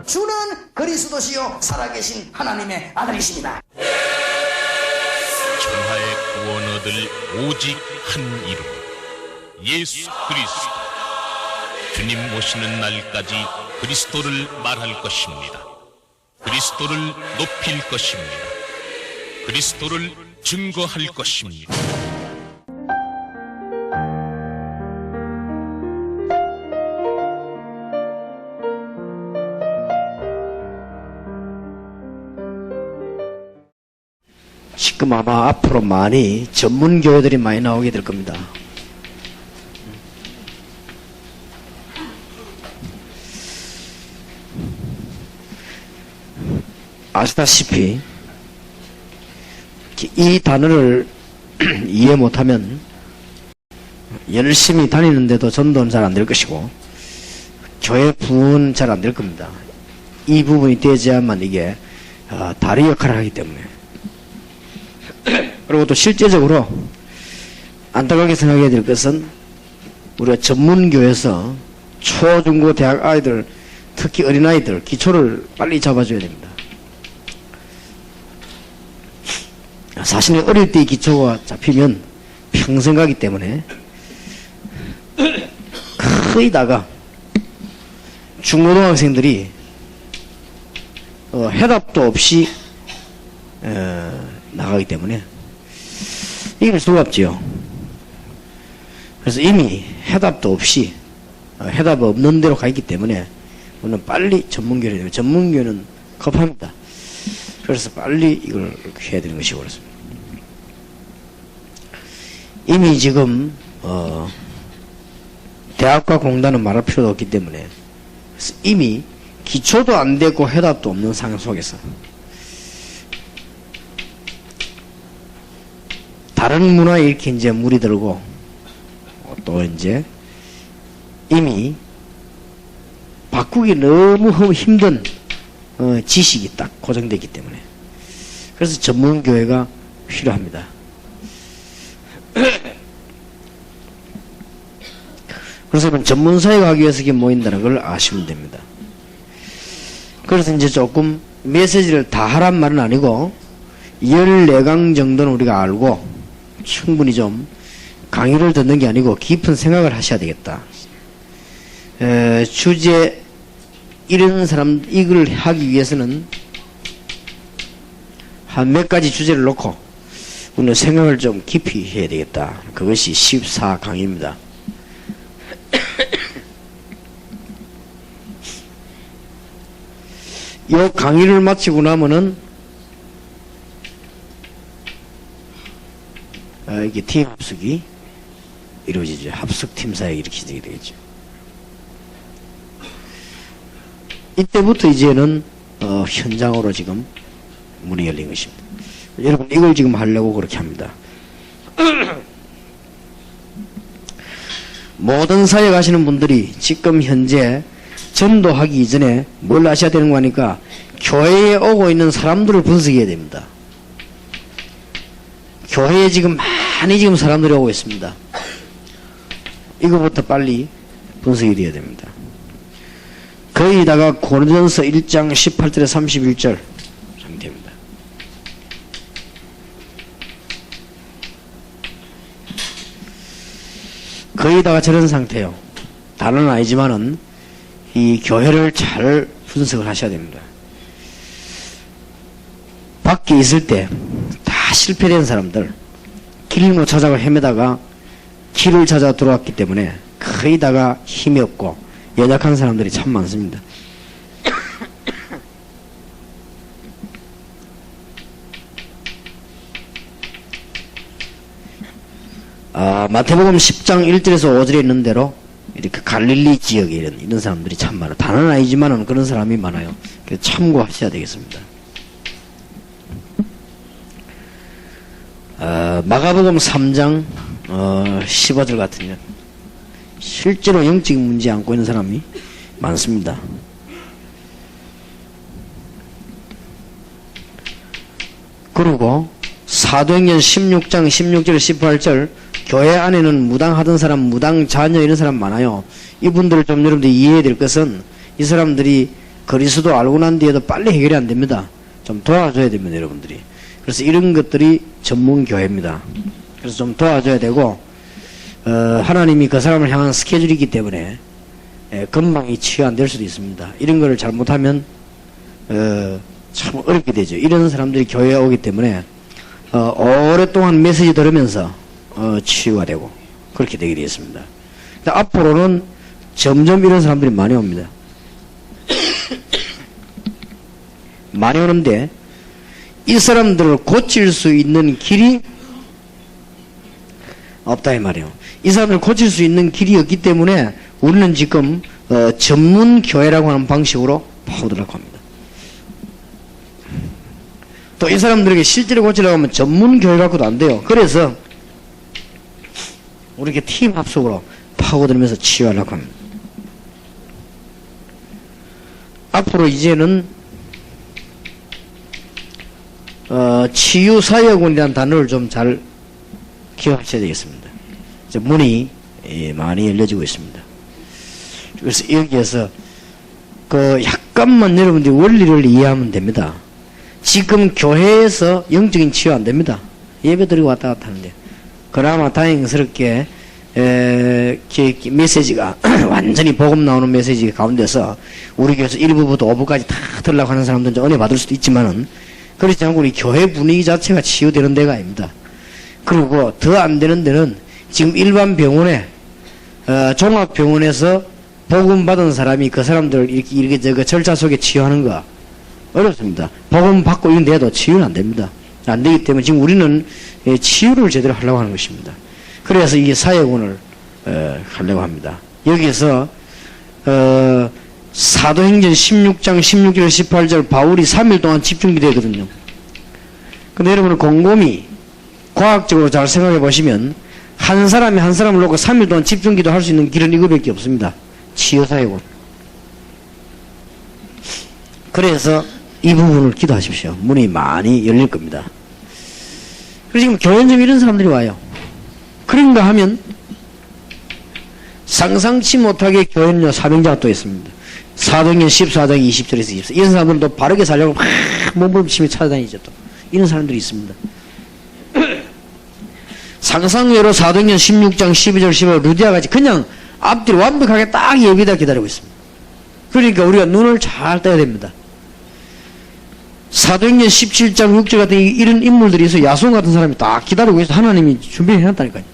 주는 그리스도시요 살아계신 하나님의 아들이십니다. 천하의 구원 얻을 오직 한 이름, 예수 그리스도. 주님 오시는 날까지 그리스도를 말할 것입니다. 그리스도를 높일 것입니다. 그리스도를 증거할 것입니다. 지금 아마 앞으로 많이 전문 교회들이 많이 나오게 될 겁니다. 아시다시피 이 단어를 이해 못하면 열심히 다니는데도 전도는 잘 안 될 것이고 교회 부흥은 잘 안 될 겁니다. 이 부분이 되어야만 이게 다리 역할을 하기 때문에. 그리고 또 실제적으로 안타깝게 생각해야 될 것은 우리가 전문교에서 초, 중, 고, 대학 아이들, 특히 어린아이들 기초를 빨리 잡아줘야 됩니다. 사실 어릴 때 기초가 잡히면 평생 가기 때문에 거의 다가 중고등학생들이 해답도 없이 나가기 때문에 이길 수가 없지요. 그래서 이미 해답도 없이 해답 없는 대로 가 있기 때문에 우리는 빨리 전문교를 해야 됩니다. 전문교는 급합니다. 그래서 빨리 이걸 해야 되는 것이고 그렇습니다. 이미 지금 대학과 공단은 말할 필요도 없기 때문에 이미 기초도 안 되고 해답도 없는 상황 속에서 다른 문화에 이렇게 이제 물이 들고 또 이제 이미 바꾸기 너무 힘든 지식이 딱 고정되기 때문에 그래서 전문교회가 필요합니다. 그래서 전문사회가 하기 위해서 이게 모인다는 걸 아시면 됩니다. 그래서 이제 조금 메시지를 다 하란 말은 아니고 14강 정도는 우리가 알고 충분히 좀 강의를 듣는 게 아니고 깊은 생각을 하셔야 되겠다. 주제 이런 사람 이걸 하기 위해서는 한 몇 가지 주제를 놓고 우리는 생각을 좀 깊이 해야 되겠다. 그것이 14강입니다. 이 강의를 마치고 나면은 이게 팀 합숙이 이루어지죠. 합숙팀 사역이 이렇게 되겠죠. 이때부터 이제는 현장으로 지금 문이 열린 것입니다. 여러분 이걸 지금 하려고 그렇게 합니다. 모든 사역 하시는 분들이 지금 현재 전도하기 이전에 뭘 아셔야 되는 거 하니까 교회에 오고 있는 사람들을 분석해야 됩니다. 교회에 지금 많이 지금 사람들이 오고 있습니다. 이거부터 빨리 분석이 되어야 됩니다. 거기다가 고린도전서 1장 18절에 31절 상태입니다. 거기다가 저런 상태요. 다른 아니지만은 이 교회를 잘 분석을 하셔야 됩니다. 밖에 있을 때 다 실패된 사람들, 길 못 찾아가 헤매다가 길을 찾아 들어왔기 때문에 거의 다가 힘이 없고 연약한 사람들이 참 많습니다. 마태복음 10장 1절에서 5절에 있는 대로 이렇게 갈릴리 지역에 이런 사람들이 참 많아요. 다는 아니지만은 그런 사람이 많아요. 그래서 참고하셔야 되겠습니다. 마가복음 3장 15절 같으면 실제로 영적 문제 안고 있는 사람이 많습니다. 그리고 사도행전 16장 16절 18절 교회 안에는 무당하던 사람, 무당 자녀 이런 사람 많아요. 이분들을 좀 여러분들이 이해해야 될 것은 이 사람들이 그리스도 알고 난 뒤에도 빨리 해결이 안 됩니다. 좀 도와줘야 됩니다, 여러분들이. 그래서 이런 것들이 전문교회입니다. 그래서 좀 도와줘야 되고, 하나님이 그 사람을 향한 스케줄이 있기 때문에, 금방 치유 안 될 수도 있습니다. 이런 거를 잘못하면, 참 어렵게 되죠. 이런 사람들이 교회에 오기 때문에, 오랫동안 메시지 들으면서, 치유가 되고, 그렇게 되게 되었습니다. 앞으로는 점점 이런 사람들이 많이 옵니다. 많이 오는데, 이 사람들을 고칠 수 있는 길이 없다 이 말이에요. 이 사람들을 고칠 수 있는 길이 없기 때문에 우리는 지금 전문 교회라고 하는 방식으로 파고들라고 합니다. 또 이 사람들에게 실제로 고치려고 하면 전문 교회 갖고도 안 돼요. 그래서 우리 이렇게 팀 합숙으로 파고들면서 치유하려고 합니다. 앞으로 이제는 치유사역원이라는 단어를 좀 잘 기억하셔야 되겠습니다. 이제 문이 많이 열려지고 있습니다. 그래서 여기에서 약간만 여러분들이 원리를 이해하면 됩니다. 지금 교회에서 영적인 치유 안 됩니다. 예배 드리고 왔다 갔다 하는데, 그나마 다행스럽게 메시지가 완전히 복음 나오는 메시지 가운데서 우리 교회에서 1부부터 5부까지 다 들으려고 하는 사람들은 은혜 받을 수도 있지만은, 그렇지 않고 우리 교회 분위기 자체가 치유되는 데가 아닙니다. 그리고 더 안 되는 데는 지금 일반 병원에, 종합병원에서 복음 받은 사람이 그 사람들을 이렇게 절차 속에 치유하는 거 어렵습니다. 복음 받고 이런 데도 치유는 안 됩니다. 안 되기 때문에 지금 우리는 치유를 제대로 하려고 하는 것입니다. 그래서 이 사역원을 하려고 합니다. 여기에서 사도행전 16장 16절 18절 바울이 3일 동안 집중기도했거든요. 근데 여러분 곰곰이 과학적으로 잘 생각해 보시면 한 사람이 한 사람을 놓고 3일 동안 집중기도 할 수 있는 길은 이거밖에 없습니다. 치유사역원. 그래서 이 부분을 기도하십시오. 문이 많이 열릴 겁니다. 그래서 지금 교회는 좀 이런 사람들이 와요. 그런가 하면 상상치 못하게 교회는요 사명자가 또 있습니다. 사도행전 14장 20절에서 24절. 이런 사람들은 또 바르게 살려고 막 몸부림치며 찾아다니죠. 또 이런 사람들이 있습니다. 상상외로 사도행전 16장 12절 15절 루디아 같이 그냥 앞뒤로 완벽하게 딱 예비다 기다리고 있습니다. 그러니까 우리가 눈을 잘 떠야 됩니다. 사도행전 17장 6절 같은 이런 인물들이 있어. 야손 같은 사람이 딱 기다리고 있어. 하나님이 준비해놨다니까요.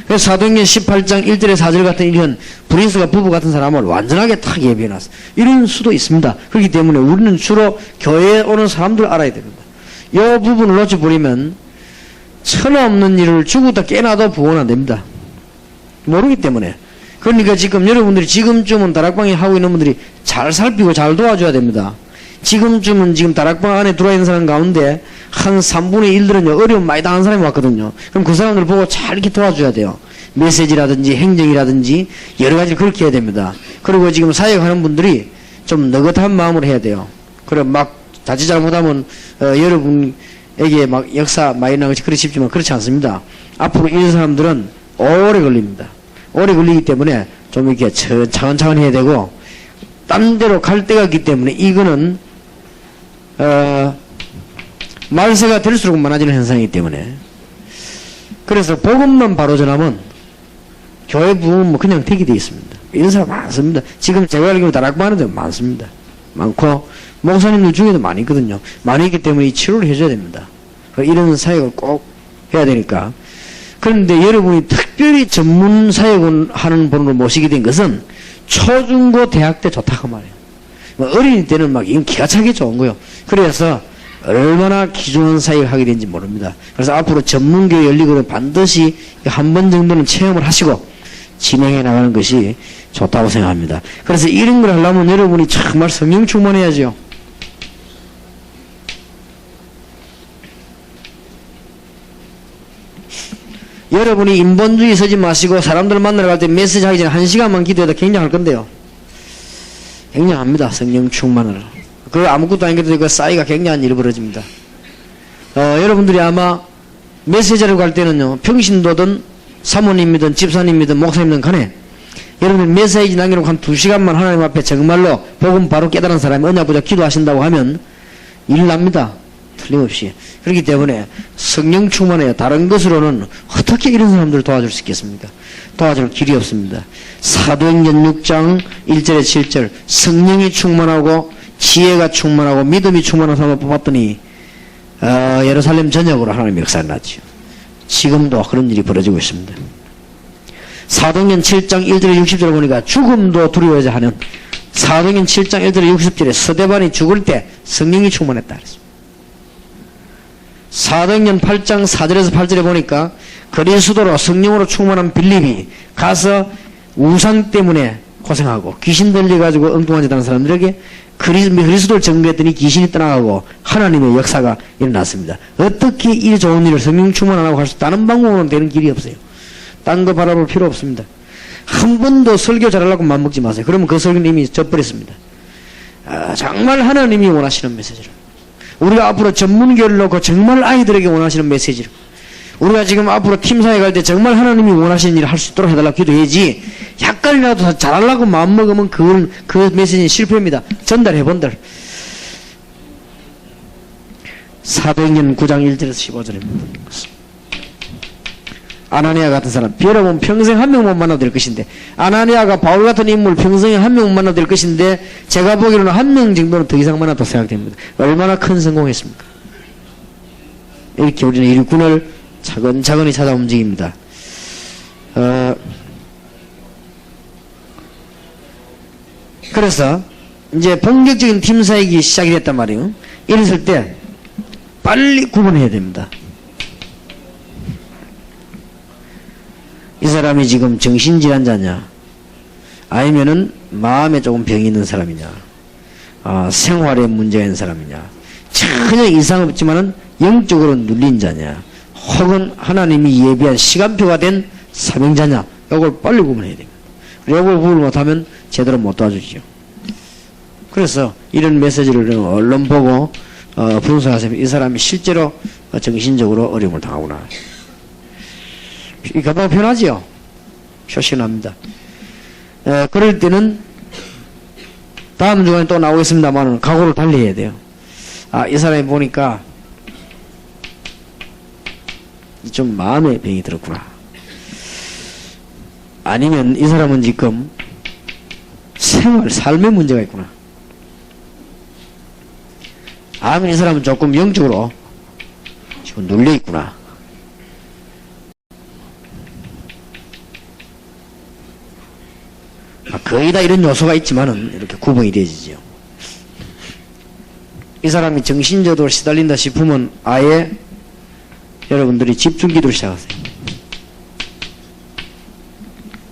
그래서 사도행전 18장 1절에 4절 같은 이런 브린스가 부부 같은 사람을 완전하게 탁 예비해놨어. 이런 수도 있습니다. 그렇기 때문에 우리는 주로 교회에 오는 사람들을 알아야 됩니다. 이 부분을 놓쳐버리면 천하 없는 일을 죽었다 깨나도 부원 안 됩니다. 모르기 때문에. 그러니까 지금 여러분들이 지금쯤은 다락방에 하고 있는 분들이 잘 살피고 잘 도와줘야 됩니다. 지금쯤은 지금 다락방 안에 들어와 있는 사람 가운데 한 3분의 1들은요, 어려움 많이 당한 사람이 왔거든요. 그럼 그 사람들 보고 잘 이렇게 도와줘야 돼요. 메시지라든지 행정이라든지 여러 가지를 그렇게 해야 됩니다. 그리고 지금 사역하는 분들이 좀 느긋한 마음으로 해야 돼요. 그래, 막 자칫 잘못하면, 여러분에게 막 역사 많이 나고 그렇지 싶지만 그렇지 않습니다. 앞으로 이런 사람들은 오래 걸립니다. 오래 걸리기 때문에 좀 이렇게 차근차근 해야 되고, 딴 데로 갈 때가 있기 때문에 이거는 말세가 될수록 많아지는 현상이기 때문에. 그래서 복음만 바로 전하면 교회 부흥은 뭐 그냥 되게 되어 있습니다. 이런 사람 많습니다. 지금 제가 알기로 다락방 하는 데 많습니다. 많고 목사님들 중에도 많이 있거든요. 많이 있기 때문에 이 치료를 해줘야 됩니다. 이런 사역을 꼭 해야 되니까. 그런데 여러분이 특별히 전문 사역을 하는 분을 모시게 된 것은 초중고 대학 때 좋다고 말해요. 어린이 때는 막 이건 기가 차게 좋은 거예요. 그래서 얼마나 귀중한 사역을 하게 되는지 모릅니다. 그래서 앞으로 전문교회 열리고는 반드시 한 번 정도는 체험을 하시고 진행해 나가는 것이 좋다고 생각합니다. 그래서 이런 걸 하려면 여러분이 정말 성령 충만해야죠. 여러분이 인본주의 서지 마시고 사람들 만나러 갈 때 메시지 하기 전에 1시간만 기도해도 굉장할 건데요. 굉장합니다. 성령 충만을. 그 아무것도 아닌 그 싸이가 굉장한 일이 벌어집니다. 여러분들이 아마 메시지를 갈 때는요, 평신도든 사모님이든 집사님이든 목사님이든 간에 여러분 메시지 남겨놓고 한 2시간만 하나님 앞에 정말로 복음 바로 깨달은 사람이 언약 보자 기도하신다고 하면 일 납니다. 틀림없이. 그렇기 때문에 성령 충만해요. 다른 것으로는 어떻게 이런 사람들을 도와줄 수 있겠습니까? 도와줄 길이 없습니다. 사도행전 6장 1절에 7절 성령이 충만하고 지혜가 충만하고 믿음이 충만한 사람을 뽑았더니 예루살렘 전역으로 하나님의 역사가 났죠. 지금도 그런 일이 벌어지고 있습니다. 사도행전 7장 1절에 60절을 보니까 죽음도 두려워하지 하는 사도행전 7장 1절에 60절에 스데반이 죽을 때 성령이 충만했다 그랬습니다. 사도행전 8장 4절에서 8절에 보니까 그리스도로 성령으로 충만한 빌립이 가서 우상 때문에 고생하고 귀신 들려가지고 엉뚱한 짓 하는 사람들에게 그리스도를 증거했더니 귀신이 떠나가고 하나님의 역사가 일어났습니다. 어떻게 이 좋은 일을 성령 충만 안 하고 할 수 다른 방법으로는 되는 길이 없어요. 딴 거 바라볼 필요 없습니다. 한 번도 설교 잘하려고 맘먹지 마세요. 그러면 그 설교는 이미 져버렸습니다. 정말 하나님이 원하시는 메시지를 우리가 앞으로 전문교를 놓고 정말 아이들에게 원하시는 메시지를 우리가 지금 앞으로 팀사에 갈 때 정말 하나님이 원하시는 일을 할 수 있도록 해달라고 기도해야지 약간이라도 잘하려고 마음먹으면 그 메시지는 실패입니다. 전달해본들. 사도행전 9장 1절에서 15절입니다. 아나니아 같은 사람 여러분 평생 한 명 못 만나도 될 것인데 아나니아가 바울 같은 인물 평생에 한 명 못 만나도 될 것인데 제가 보기로는 한 명 정도는 더 이상 만나도 생각됩니다. 얼마나 큰 성공했습니까? 이렇게 우리는 일꾼을 차근차근히 찾아 움직입니다. 그래서 이제 본격적인 팀 사역이 시작이 됐단 말이에요. 이랬을 때 빨리 구분해야 됩니다. 이 사람이 지금 정신질환자냐 아니면은 마음에 조금 병이 있는 사람이냐 생활에 문제가 있는 사람이냐 전혀 이상 없지만은 영적으로 눌린 자냐 혹은 하나님이 예비한 시간표가 된 사명자냐 이걸 빨리 구분해야 됩니다. 이걸 구분을 못하면 제대로 못 도와주죠. 그래서 이런 메시지를 얼른 보고 분석하시면 이 사람이 실제로 정신적으로 어려움을 당하구나. 이 가방 편하지요? 표시납니다. 그럴 때는 다음 주간에 또 나오겠습니다만 각오를 달리 해야 돼요. 이 사람이 보니까 좀 마음에 병이 들었구나. 아니면 이 사람은 지금 삶의 문제가 있구나. 아니면 이 사람은 조금 영적으로 지금 눌려 있구나. 거의 다 이런 요소가 있지만은 이렇게 구분이 되지요. 이 사람이 정신적으로 시달린다 싶으면 아예 여러분들이 집중 기도를 시작하세요.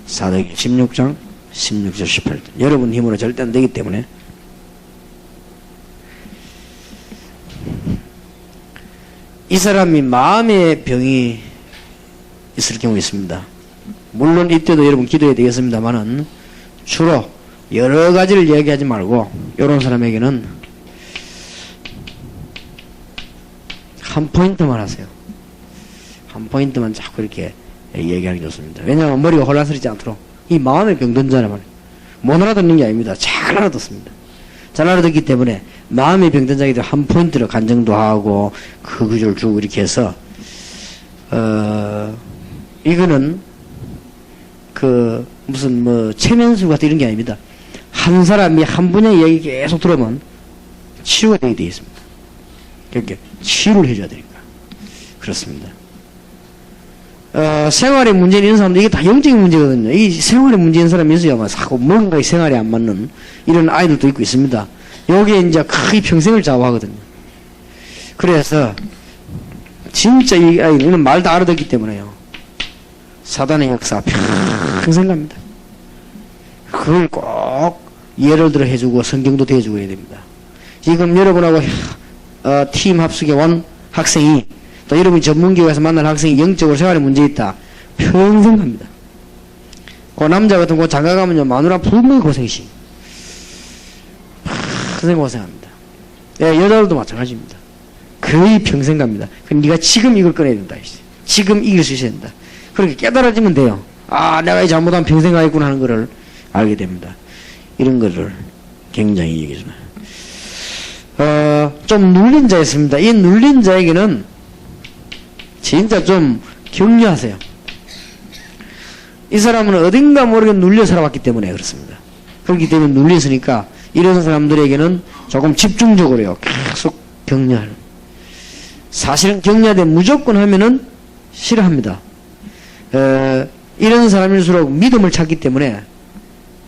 사도행전 16장 16절 18절 여러분 힘으로 절대 안 되기 때문에 이 사람이 마음의 병이 있을 경우 있습니다. 물론 이때도 여러분 기도해야 되겠습니다만은 주로 여러 가지를 얘기하지 말고 이런 사람에게는 한 포인트만 하세요. 한 포인트만 자꾸 이렇게 얘기하기 좋습니다. 왜냐하면 머리가 혼란스럽지 않도록 이 마음의 병든자란 말이에요. 못 알아듣는 게 아닙니다. 잘 알아듣습니다. 잘 알아듣기 때문에 마음의 병든자에게 한 포인트를 간증도 하고 그 구조를 주고 이렇게 해서 이거는 무슨 최면술 같은 이런 게 아닙니다. 한 사람이 한 분야의 얘기 계속 들으면 치유가 되게 되어 있습니다. 그렇게 치유를 해줘야 되니까. 그렇습니다. 생활에 문제 있는 사람들, 이게 다 영적인 문제거든요. 이 생활에 문제 있는 사람이 있어야만 자꾸 뭔가 생활에 안 맞는 이런 아이들도 있고 있습니다. 여기에 이제 거의 평생을 좌우하거든요. 그래서 진짜 이 아이는 말 다 알아듣기 때문에요. 사단의 역사 평생 갑니다. 그걸 꼭 예를 들어 해주고 성경도 대주고 해야 됩니다. 지금 여러분하고 팀 합숙에 온 학생이 또 여러분이 전문기관에서 만날 학생이 영적으로 생활에 문제 있다. 평생 갑니다. 그 남자 같은 거 장가 가면요 마누라 분명히 고생이시. 평생 고생합니다. 여자들도 마찬가지입니다. 거의 평생 갑니다. 그럼 네가 지금 이걸 꺼내야 된다. 지금 이길 수 있어야 된다. 그렇게 깨달아지면 돼요. 아, 내가 이 잘못하면 평생 가겠구나 하는 거를 알게 됩니다. 이런 거를 굉장히 얘기해주나. 좀 눌린 자 있습니다. 이 눌린 자에게는 진짜 좀 격려하세요. 이 사람은 어딘가 모르게 눌려 살아왔기 때문에 그렇습니다. 그렇기 때문에 눌렸으니까 이런 사람들에게는 조금 집중적으로요. 계속 격려하는. 사실은 격려하되 무조건 하면은 싫어합니다. 이런 사람일수록 믿음을 찾기 때문에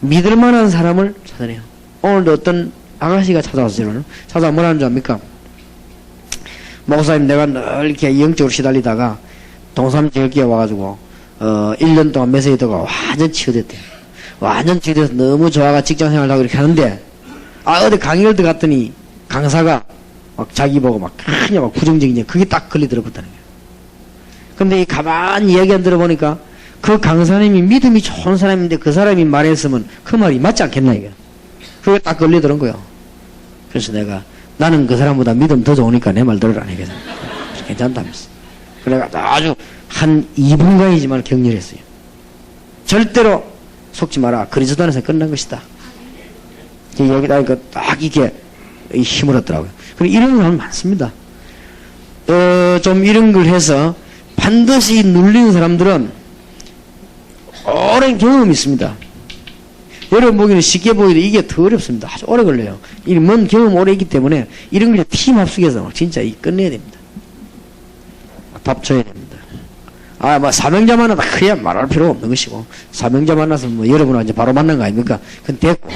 믿을 만한 사람을 찾아내요. 오늘도 어떤 아가씨가 찾아왔어요. 찾아와 뭐라는 줄 압니까? 목사님, 내가 늘 이렇게 영적으로 시달리다가 동삼 지역에 와가지고 1년 동안 메시지 듣고 완전 치유됐대요. 완전 치유돼서 너무 좋아가 직장생활을 하고 이렇게 하는데, 어디 강의를 들어갔더니 강사가 막 자기 보고 막 그냥 막 부정적이냐, 그게 딱 걸리 들어붙다는 거예요. 근데 이 가만히 이야기 안 들어보니까 그 강사님이 믿음이 좋은 사람인데 그 사람이 말했으면 그 말이 맞지 않겠나 이게. 그게 딱 걸리더란 거예요. 그래서 내가 나는 그 사람보다 믿음 더 좋으니까 내 말 들으라 이게 괜찮다면서. 그래가지고 아주 한 2분간이지만 격렬했어요. 절대로 속지 마라. 그리스도 안에서 끝난 것이다. 여기다 딱 이렇게 힘을 얻더라고요. 그리고 이런 사람 많습니다. 좀 이런 걸 해서 반드시 눌리는 사람들은 오랜 경험이 있습니다. 여러분 보기에는 쉽게 보이도 이게 더 어렵습니다. 아주 오래 걸려요. 이 먼 경험 오래 있기 때문에 이런 걸 팀 합숙해서 진짜 끝내야 됩니다. 밥 줘야 됩니다. 뭐 사명자 만나다 크게 말할 필요 없는 것이고, 사명자 만나서 뭐 여러분은 이제 바로 만난 거 아닙니까? 그건 됐고,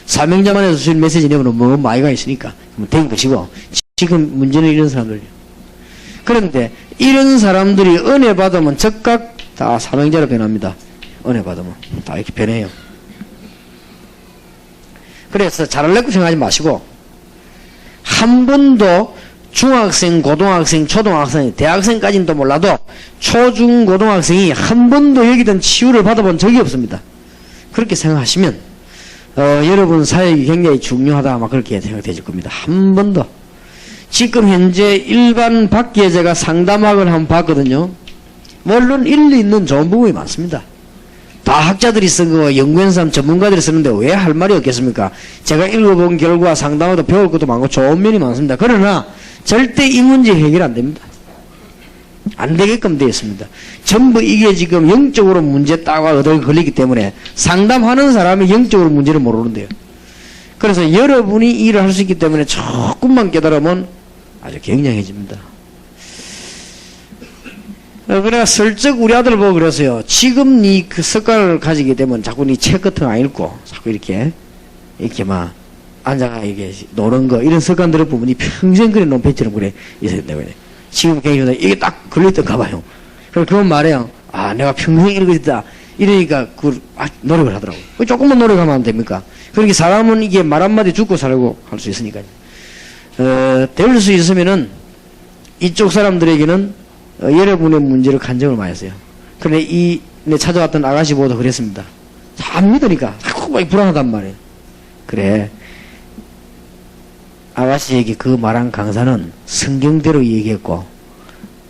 사명자 만나서 주신 메시지 내용은 뭐 마이가 있으니까 된 것이고, 지금 문제는 이런 사람들이에요. 그런데 이런 사람들이 은혜 받으면 즉각 다 사명자로 변합니다. 은혜 받으면 다 이렇게 변해요. 그래서 잘할래고 생각하지 마시고, 한 번도 중학생, 고등학생, 초등학생, 대학생까지는 또 몰라도 초중 고등학생이 한 번도 여기든 치유를 받아본 적이 없습니다. 그렇게 생각하시면 여러분 사역이 굉장히 중요하다 아마 그렇게 생각되실 겁니다. 한 번도. 지금 현재 일반 밖에 제가 상담학을 한번 봤거든요. 물론 일리 있는 좋은 부분이 많습니다. 다 학자들이 쓰고 연구한 사람 전문가들이 쓰는데 왜 할 말이 없겠습니까? 제가 읽어본 결과 상담하다 배울 것도 많고 좋은 면이 많습니다. 그러나 절대 이 문제 해결 안 됩니다. 안 되게끔 되어 있습니다. 전부 이게 지금 영적으로 문제 따가 얻어 걸리기 때문에 상담하는 사람이 영적으로 문제를 모르는데요. 그래서 여러분이 일을 할 수 있기 때문에 조금만 깨달으면 아주 굉장해집니다. 그래가 슬쩍 우리 아들 보고 그랬어요. 지금 니 그 습관을 가지게 되면 자꾸 니 책 같은 거 안 읽고 자꾸 이렇게 막 앉아가 이게 노는 거 이런 습관들을 보면 니 평생 그래 놓은 배처럼 그래 있어야 된다고 그래. 지금 굉장히 이게 딱 걸렸던가 봐요. 그래서 그건 말해요. 내가 평생 이런 거 있다. 이러니까 노력을 하더라고. 조금만 노력하면 안 됩니까? 그러니까 사람은 이게 말 한마디 죽고 살고 할 수 있으니까요. 될 수 있으면은 이쪽 사람들에게는 여러분의 문제를 간증을 많이 했어요. 그런데 내 찾아왔던 아가씨 보고도 그랬습니다. 안 믿으니까 자꾸 막 불안하단 말이에요. 그래. 아가씨에게 그 말한 강사는 성경대로 얘기했고,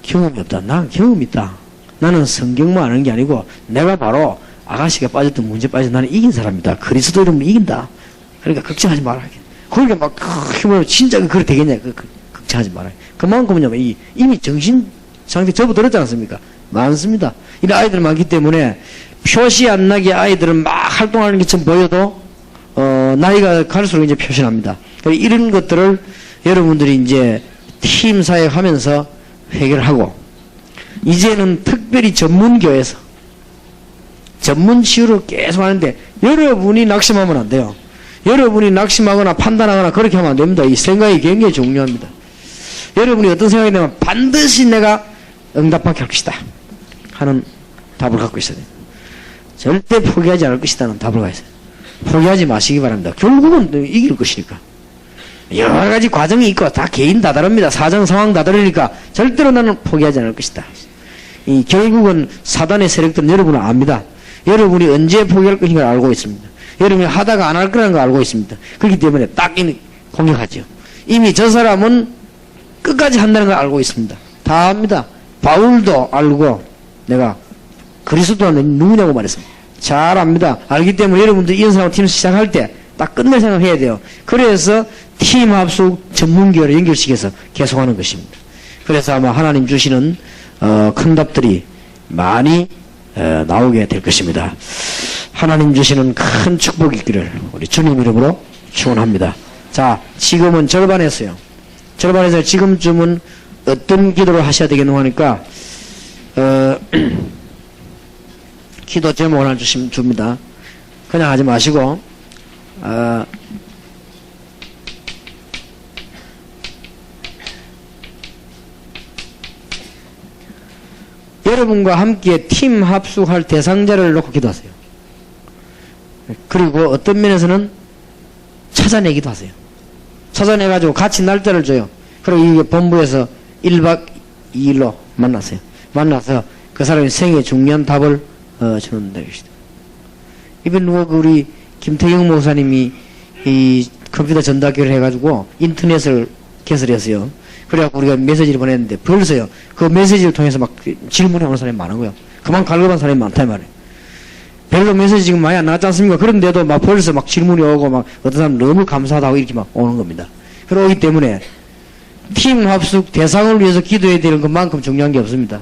경험이 없다. 난 경험이 있다. 나는 성경만 아는 게 아니고, 내가 바로 아가씨가 빠졌던 문제 빠져서 나는 이긴 사람이다. 그리스도 이름으로 이긴다. 그러니까 걱정하지 마라. 그러니까 막 힘을 진짜 그래 되겠냐. 걱정하지 마라. 그만큼은요, 이미 정신 상태 접어들었지 않습니까? 많습니다. 이런 아이들 많기 때문에 표시 안 나게 아이들은 막 활동하는 것처럼 보여도 나이가 갈수록 이제 표시납니다. 이런 것들을 여러분들이 이제 팀 사역하면서 해결하고, 이제는 특별히 전문교에서 전문 치유를 계속 하는데 여러분이 낙심하면 안 돼요. 여러분이 낙심하거나 판단하거나 그렇게 하면 안 됩니다. 이 생각이 굉장히 중요합니다. 여러분이 어떤 생각이 되면 반드시 내가 응답받게 할 것이다 하는 답을 갖고 있어야 돼요. 절대 포기하지 않을 것이다는 답을 갖고 있어요. 포기하지 마시기 바랍니다. 결국은 이길 것이니까. 여러 가지 과정이 있고 다 개인 다 다릅니다. 사정 상황 다 다르니까 절대로 나는 포기하지 않을 것이다. 결국은 사단의 세력들은 여러분은 압니다. 여러분이 언제 포기할 것인가를 알고 있습니다. 여러분이 하다가 안 할 거라는 걸 알고 있습니다. 그렇기 때문에 딱 공격하죠. 이미 저 사람은 끝까지 한다는 걸 알고 있습니다. 다 압니다. 바울도 알고 내가 그리스도는 누구냐고 말했습니다. 잘 압니다. 알기 때문에 여러분들 이런 사람 팀 시작할 때 딱 끝낼 생각해야 돼요. 그래서 팀 합숙 전문기회를 연결시켜서 계속하는 것입니다. 그래서 아마 하나님 주시는 큰 답들이 많이 나오게 될 것입니다. 하나님 주시는 큰 축복이 있기를 우리 주님 이름으로 축원합니다. 자, 지금은 절반했어요. 절반에서 지금쯤은 어떤 기도를 하셔야 되겠노 하니까 기도 제목을 하나 줍니다. 그냥 하지 마시고 여러분과 함께 팀 합숙할 대상자를 놓고 기도하세요. 그리고 어떤 면에서는 찾아내기도 하세요. 찾아내가지고 같이 날짜를 줘요. 그리고 이 본부에서 1박 2일로 만나세요. 만나서 그 사람의 생애 중요한 답을 주는 것이다. 이번 우리 김태경 목사님이 이 컴퓨터 전달기를 해가지고 인터넷을 개설했어요. 그래갖고 우리가 메시지를 보냈는데 벌써요. 그 메시지를 통해서 막 질문해 오는 사람이 많은 거예요. 그만 갈급한 사람이 많다 이 말이에요. 별로 메시지 지금 많이 안 나왔지 않습니까? 그런데도 막 벌써 막 질문이 오고 막 어떤 사람 너무 감사하다고 이렇게 막 오는 겁니다. 그러기 때문에 팀 합숙 대상을 위해서 기도해야 되는 것만큼 중요한 게 없습니다.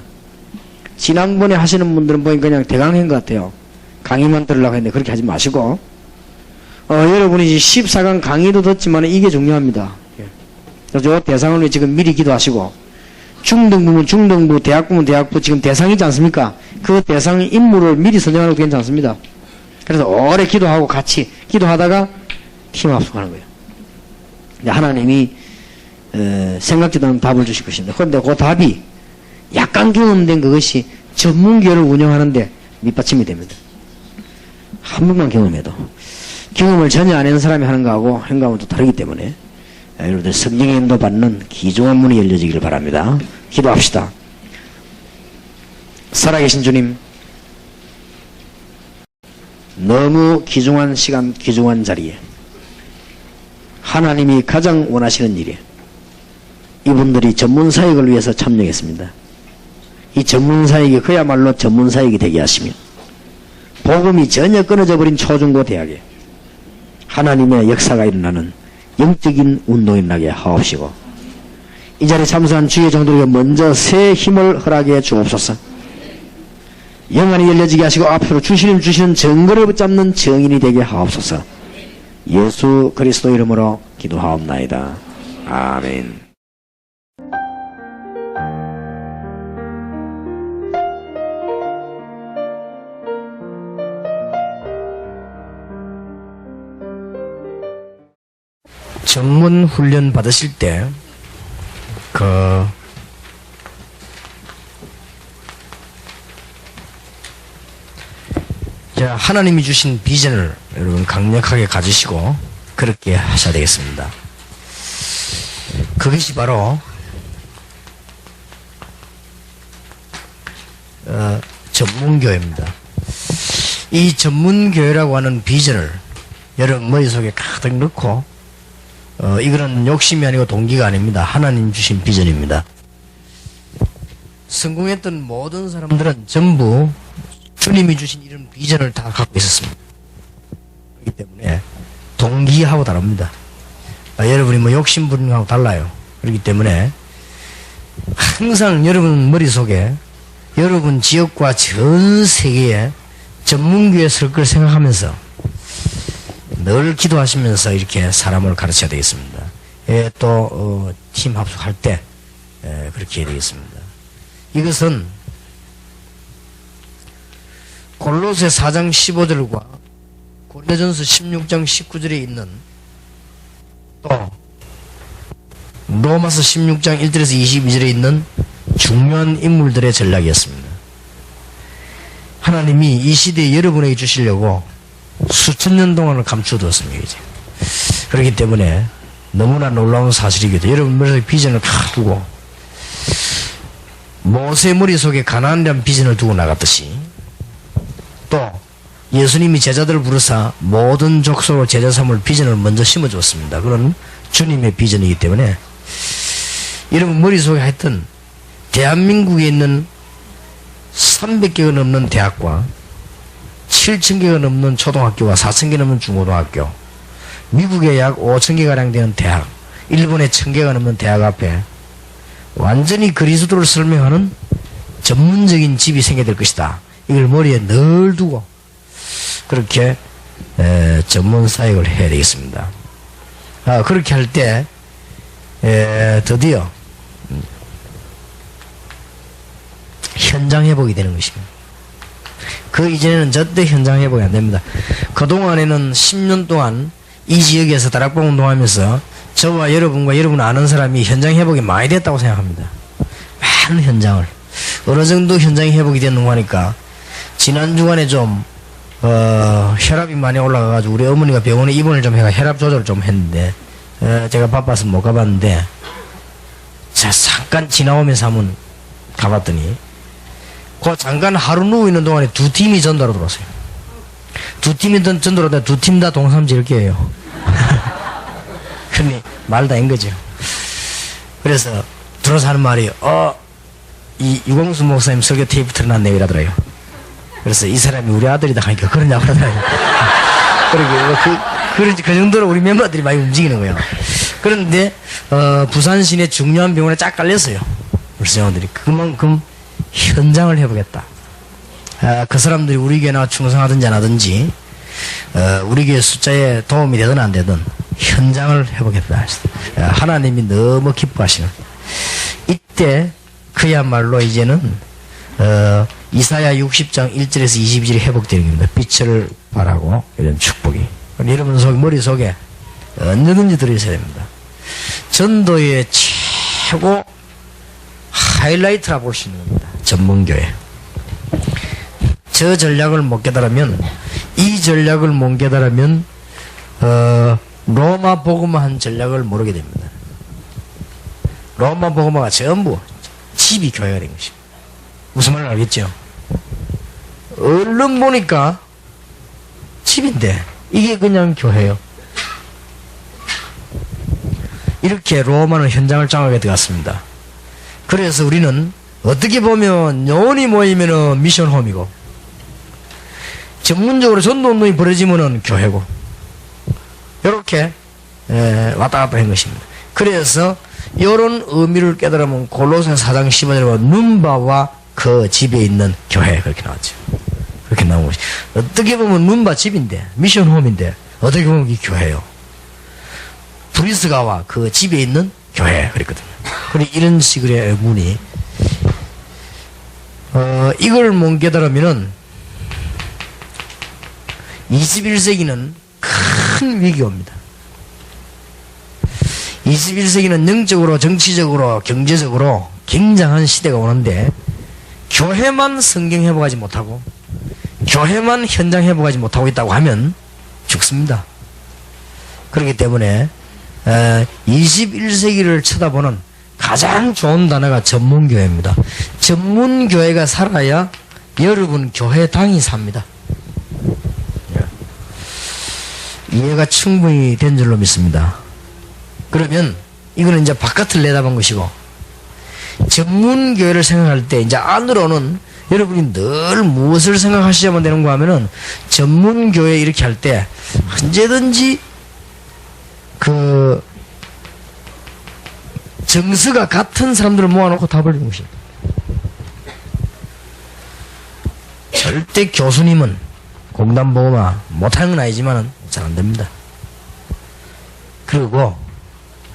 지난번에 하시는 분들은 보니까 그냥 대강한 것 같아요. 강의만 들으려고 했는데 그렇게 하지 마시고 여러분이 14강 강의도 듣지만 이게 중요합니다. 그래서 대상을 위해 지금 미리 기도하시고 중등부면 중등부, 대학부면 대학부 지금 대상이지 않습니까? 그 대상 인물을 미리 선정하는 거 괜찮습니다. 그래서 오래 기도하고 같이 기도하다가 팀 합숙하는 거예요. 하나님이 생각지도 않은 답을 주실 것입니다. 그런데 그 답이 약간 경험된 그것이 전문기회를 운영하는데 밑받침이 됩니다. 한 번만 경험해도 경험을 전혀 안 한 사람이 하는 거하고 한 거하고는 또 다르기 때문에 여러분들 성령의 인도 받는 귀중한 문이 열려지기를 바랍니다. 기도합시다. 살아계신 주님, 너무 귀중한 시간, 귀중한 자리에 하나님이 가장 원하시는 일에 이분들이 전문사역을 위해서 참여했습니다. 이 전문사역이 그야말로 전문사역이 되게 하시며 복음이 전혀 끊어져 버린 초중고 대학에 하나님의 역사가 일어나는 영적인 운동이 일어나게 하옵시고 이 자리에 참석한 주의 종들에게 먼저 새 힘을 허락해 주옵소서. 영안이 열려지게 하시고 앞으로 주시는 증거를 붙잡는 증인이 되게 하옵소서. 예수 그리스도 이름으로 기도하옵나이다. 아멘. 전문 훈련 받으실 때, 하나님이 주신 비전을 여러분 강력하게 가지시고, 그렇게 하셔야 되겠습니다. 그것이 바로, 전문교회입니다. 이 전문교회라고 하는 비전을 여러분 머릿속에 가득 넣고, 이거는 욕심이 아니고 동기가 아닙니다. 하나님 주신 비전입니다. 성공했던 모든 사람들은 전부 주님이 주신 이런 비전을 다 갖고 있었습니다. 그렇기 때문에 동기하고 다릅니다. 여러분이 뭐 욕심 부리는 거하고 달라요. 그렇기 때문에 항상 여러분 머릿속에 여러분 지역과 전 세계에 전문교회 설 걸 생각하면서 늘 기도하시면서 이렇게 사람을 가르쳐야 되겠습니다. 또 팀 합숙할 때 그렇게 해야 되겠습니다. 이것은 골로새 4장 15절과 고린도전서 16장 19절에 있는 또 로마서 16장 1절에서 22절에 있는 중요한 인물들의 전략이었습니다. 하나님이 이 시대에 여러분에게 주시려고 수천 년 동안을 감춰두었습니다. 이제. 그렇기 때문에 너무나 놀라운 사실이기도 여러분 머릿속에 비전을 탁 두고 모세 머릿속에 가나안이라는 비전을 두고 나갔듯이 또 예수님이 제자들을 부르사 모든 족속으로 제자 삼을 비전을 먼저 심어주었습니다. 그런 주님의 비전이기 때문에 여러분 머릿속에 하여튼 대한민국에 있는 300개가 넘는 대학과 7,000개가 넘는 초등학교와 4,000개 넘는 중고등학교, 미국에 약 5,000개가량 되는 대학, 일본에 1,000개가 넘는 대학 앞에 완전히 그리스도를 설명하는 전문적인 집이 생겨야 될 것이다. 이걸 머리에 늘 두고 그렇게 전문 사역을 해야 되겠습니다. 그렇게 할 때 드디어 현장 회복이 되는 것입니다. 그 이전에는 절대 현장 회복이 안 됩니다. 그동안에는 10년 동안 이 지역에서 다락방 운동하면서 저와 여러분과 여러분 아는 사람이 현장 회복이 많이 됐다고 생각합니다. 많은 현장을. 어느 정도 현장이 회복이 됐는가 하니까 지난 주간에 좀 혈압이 많이 올라가가지고 우리 어머니가 병원에 입원을 좀 해가 혈압 조절을 좀 했는데 제가 바빠서 못 가봤는데 자 잠깐 지나오면서 한번 가봤더니 그 잠깐 하루 누워 있는 동안에 두 팀이 전도로 들어왔어요. 두 팀이 전도로 들어왔는데 두 팀 다 동삼지을게예요. 흔히 말 다인 거죠. 그래서 들어서 하는 말이 이 유광수 목사님 설교 테이프 틀어놨네요 이러더라고요. 그래서 이 사람이 우리 아들이다 하니까 그러냐고 그러더라고요. 그리고 그 정도로 우리 멤버들이 많이 움직이는 거예요. 그런데 부산 시내 중요한 병원에 쫙 깔렸어요. 우리 성도들이 그만큼 현장을 해보겠다. 그 사람들이 우리 교회나 충성하든지 안 하든지 우리 교회 숫자에 도움이 되든 안 되든 현장을 해보겠다. 하나님이 너무 기뻐하시는 이때 그야말로 이제는 이사야 60장 1절에서 22절이 회복되는 겁니다. 빛을 발하고 이런 축복이 여러분 머릿속에 언제든지 들어있어야 됩니다. 전도의 최고 하이라이트라 볼 수 있는 겁니다. 전문교회. 저 전략을 못 깨달으면 이 전략을 못 깨달으면 로마 복음화한 전략을 모르게 됩니다. 로마 복음화가 전부 집이 교회가 된 것입니다. 무슨 말인지 알겠죠? 얼른 보니까 집인데 이게 그냥 교회예요. 이렇게 로마는 현장을 장악하게 되었습니다. 그래서 우리는 어떻게 보면 영혼이 모이면은 미션홈이고 전문적으로 전도운동이 벌어지면은 교회고 이렇게 왔다 갔다 한 것입니다. 그래서 이런 의미를 깨달으면 골로새 4장 15절에 보면 눈바와 그 집에 있는 교회 그렇게 나왔죠. 그렇게 나온 것이 어떻게 보면 눈바 집인데 미션홈인데 어떻게 보면 이게 교회예요. 브리스가와 그 집에 있는 교회 그랬거든요. 그래 이런 식의 문이 이걸 못 깨달으면은 21세기는 큰 위기가 옵니다. 21세기는 영적으로 정치적으로 경제적으로 굉장한 시대가 오는데 교회만 성경 회복하지 못하고 교회만 현장 회복하지 못하고 있다고 하면 죽습니다. 그렇기 때문에 21세기를 쳐다보는 가장 좋은 단어가 전문교회입니다. 전문교회가 살아야 여러분 교회당이 삽니다. 이해가 충분히 된 줄로 믿습니다. 그러면 이거는 이제 바깥을 내다본 것이고 전문교회를 생각할 때 이제 안으로는 여러분이 늘 무엇을 생각하시자면 되는가 하면은 전문교회 이렇게 할 때 언제든지 그 정서가 같은 사람들을 모아놓고 답을 주는 것입니다. 절대 교수님은 공단보험아 못하는 건 아니지만은 잘 안 됩니다. 그리고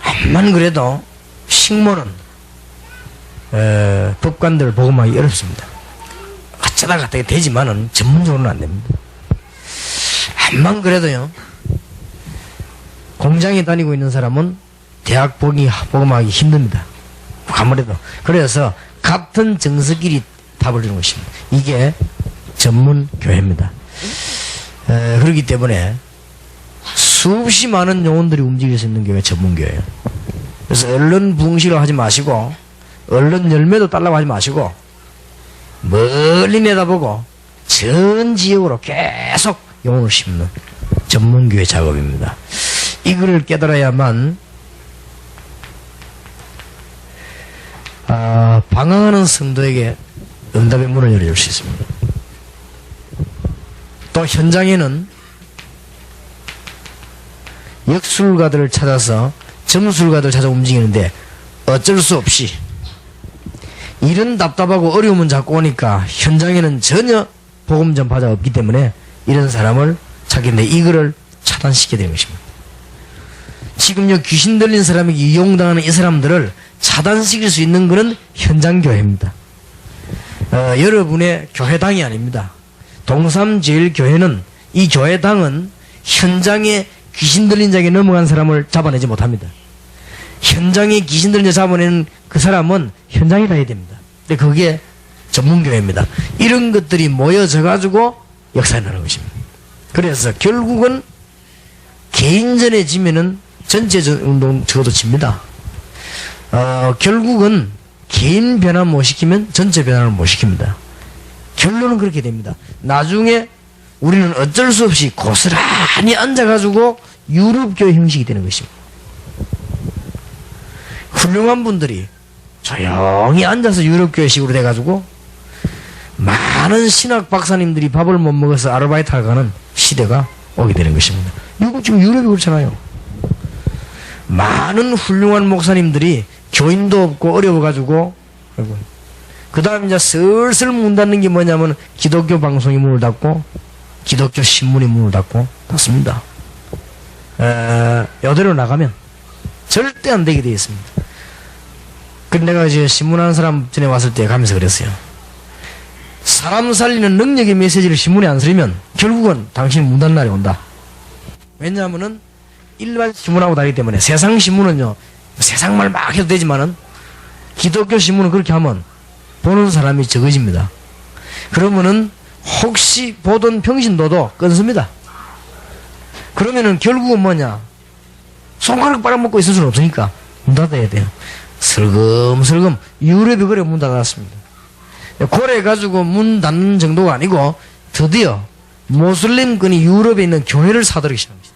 암만 그래도 식모는 법관들 보험하기 어렵습니다. 어쩌다 갔다 되지만은 전문적으로는 안 됩니다. 암만 그래도요 공장에 다니고 있는 사람은 대학 보험하기 힘듭니다. 아무래도 그래서 같은 정서끼리 답을 주는 것입니다. 이게 전문교회입니다. 그렇기 때문에 수없이 많은 영혼들이 움직일 수 있는 교회가 전문교회예요. 그래서 얼른 붕시로 하지 마시고 얼른 열매도 달라고 하지 마시고 멀리 내다보고 전 지역으로 계속 영혼을 심는 전문교회 작업입니다. 이거를 깨달아야만 방황하는 성도에게 응답의 문을 열어줄 수 있습니다. 또 현장에는 역술가들을 찾아서 점술가들을 찾아 움직이는데 어쩔 수 없이 이런 답답하고 어려움은 자꾸 오니까 현장에는 전혀 복음 전파자가 없기 때문에 이런 사람을 찾겠는데 이거를 차단시켜야 되는 것입니다. 지금요 귀신 들린 사람에게 이용당하는 이 사람들을 차단시킬 수 있는 것은 현장교회입니다. 여러분의 교회당이 아닙니다. 동삼제일교회는 이 교회당은 현장에 귀신 들린 자에게 넘어간 사람을 잡아내지 못합니다. 현장에 귀신 들린 자 잡아내는 그 사람은 현장에 가야 됩니다. 근데 그게 전문교회입니다. 이런 것들이 모여져 가지고 역사에 나는 것입니다. 그래서 결국은 개인전에 지면은 전체 운동 적어도 집니다. 결국은 개인 변화 못 시키면 전체 변화를 못 시킵니다. 결론은 그렇게 됩니다. 나중에 우리는 어쩔 수 없이 고스란히 앉아가지고 유럽교회 형식이 되는 것입니다. 훌륭한 분들이 조용히 앉아서 유럽교회식으로 돼가지고 많은 신학 박사님들이 밥을 못 먹어서 아르바이트 하가는 시대가 오게 되는 것입니다. 지금 유럽이 그렇잖아요. 많은 훌륭한 목사님들이 교인도 없고 어려워가지고 그 다음에 이제 슬슬 문 닫는 게 뭐냐면 기독교 방송이 문을 닫고 기독교 신문이 문을 닫고 닫습니다. 이대로 나가면 절대 안 되게 되어 있습니다. 근데 내가 이제 신문하는 사람 전에 왔을 때 가면서 그랬어요. 사람 살리는 능력의 메시지를 신문에 안 쓰면 결국은 당신 문 닫는 날이 온다. 왜냐하면은 일반 신문하고 다르기 때문에 세상 신문은요 세상 말 막 해도 되지만은 기독교 신문은 그렇게 하면 보는 사람이 적어집니다. 그러면은 혹시 보던 평신도도 끊습니다. 그러면은 결국은 뭐냐 손가락 빨아먹고 있을 수는 없으니까 문 닫아야 돼요. 슬금슬금 유럽이 그래 문 닫았습니다. 그래 가지고 문 닫는 정도가 아니고 드디어 모슬림권이 유럽에 있는 교회를 사들이기 시작합니다.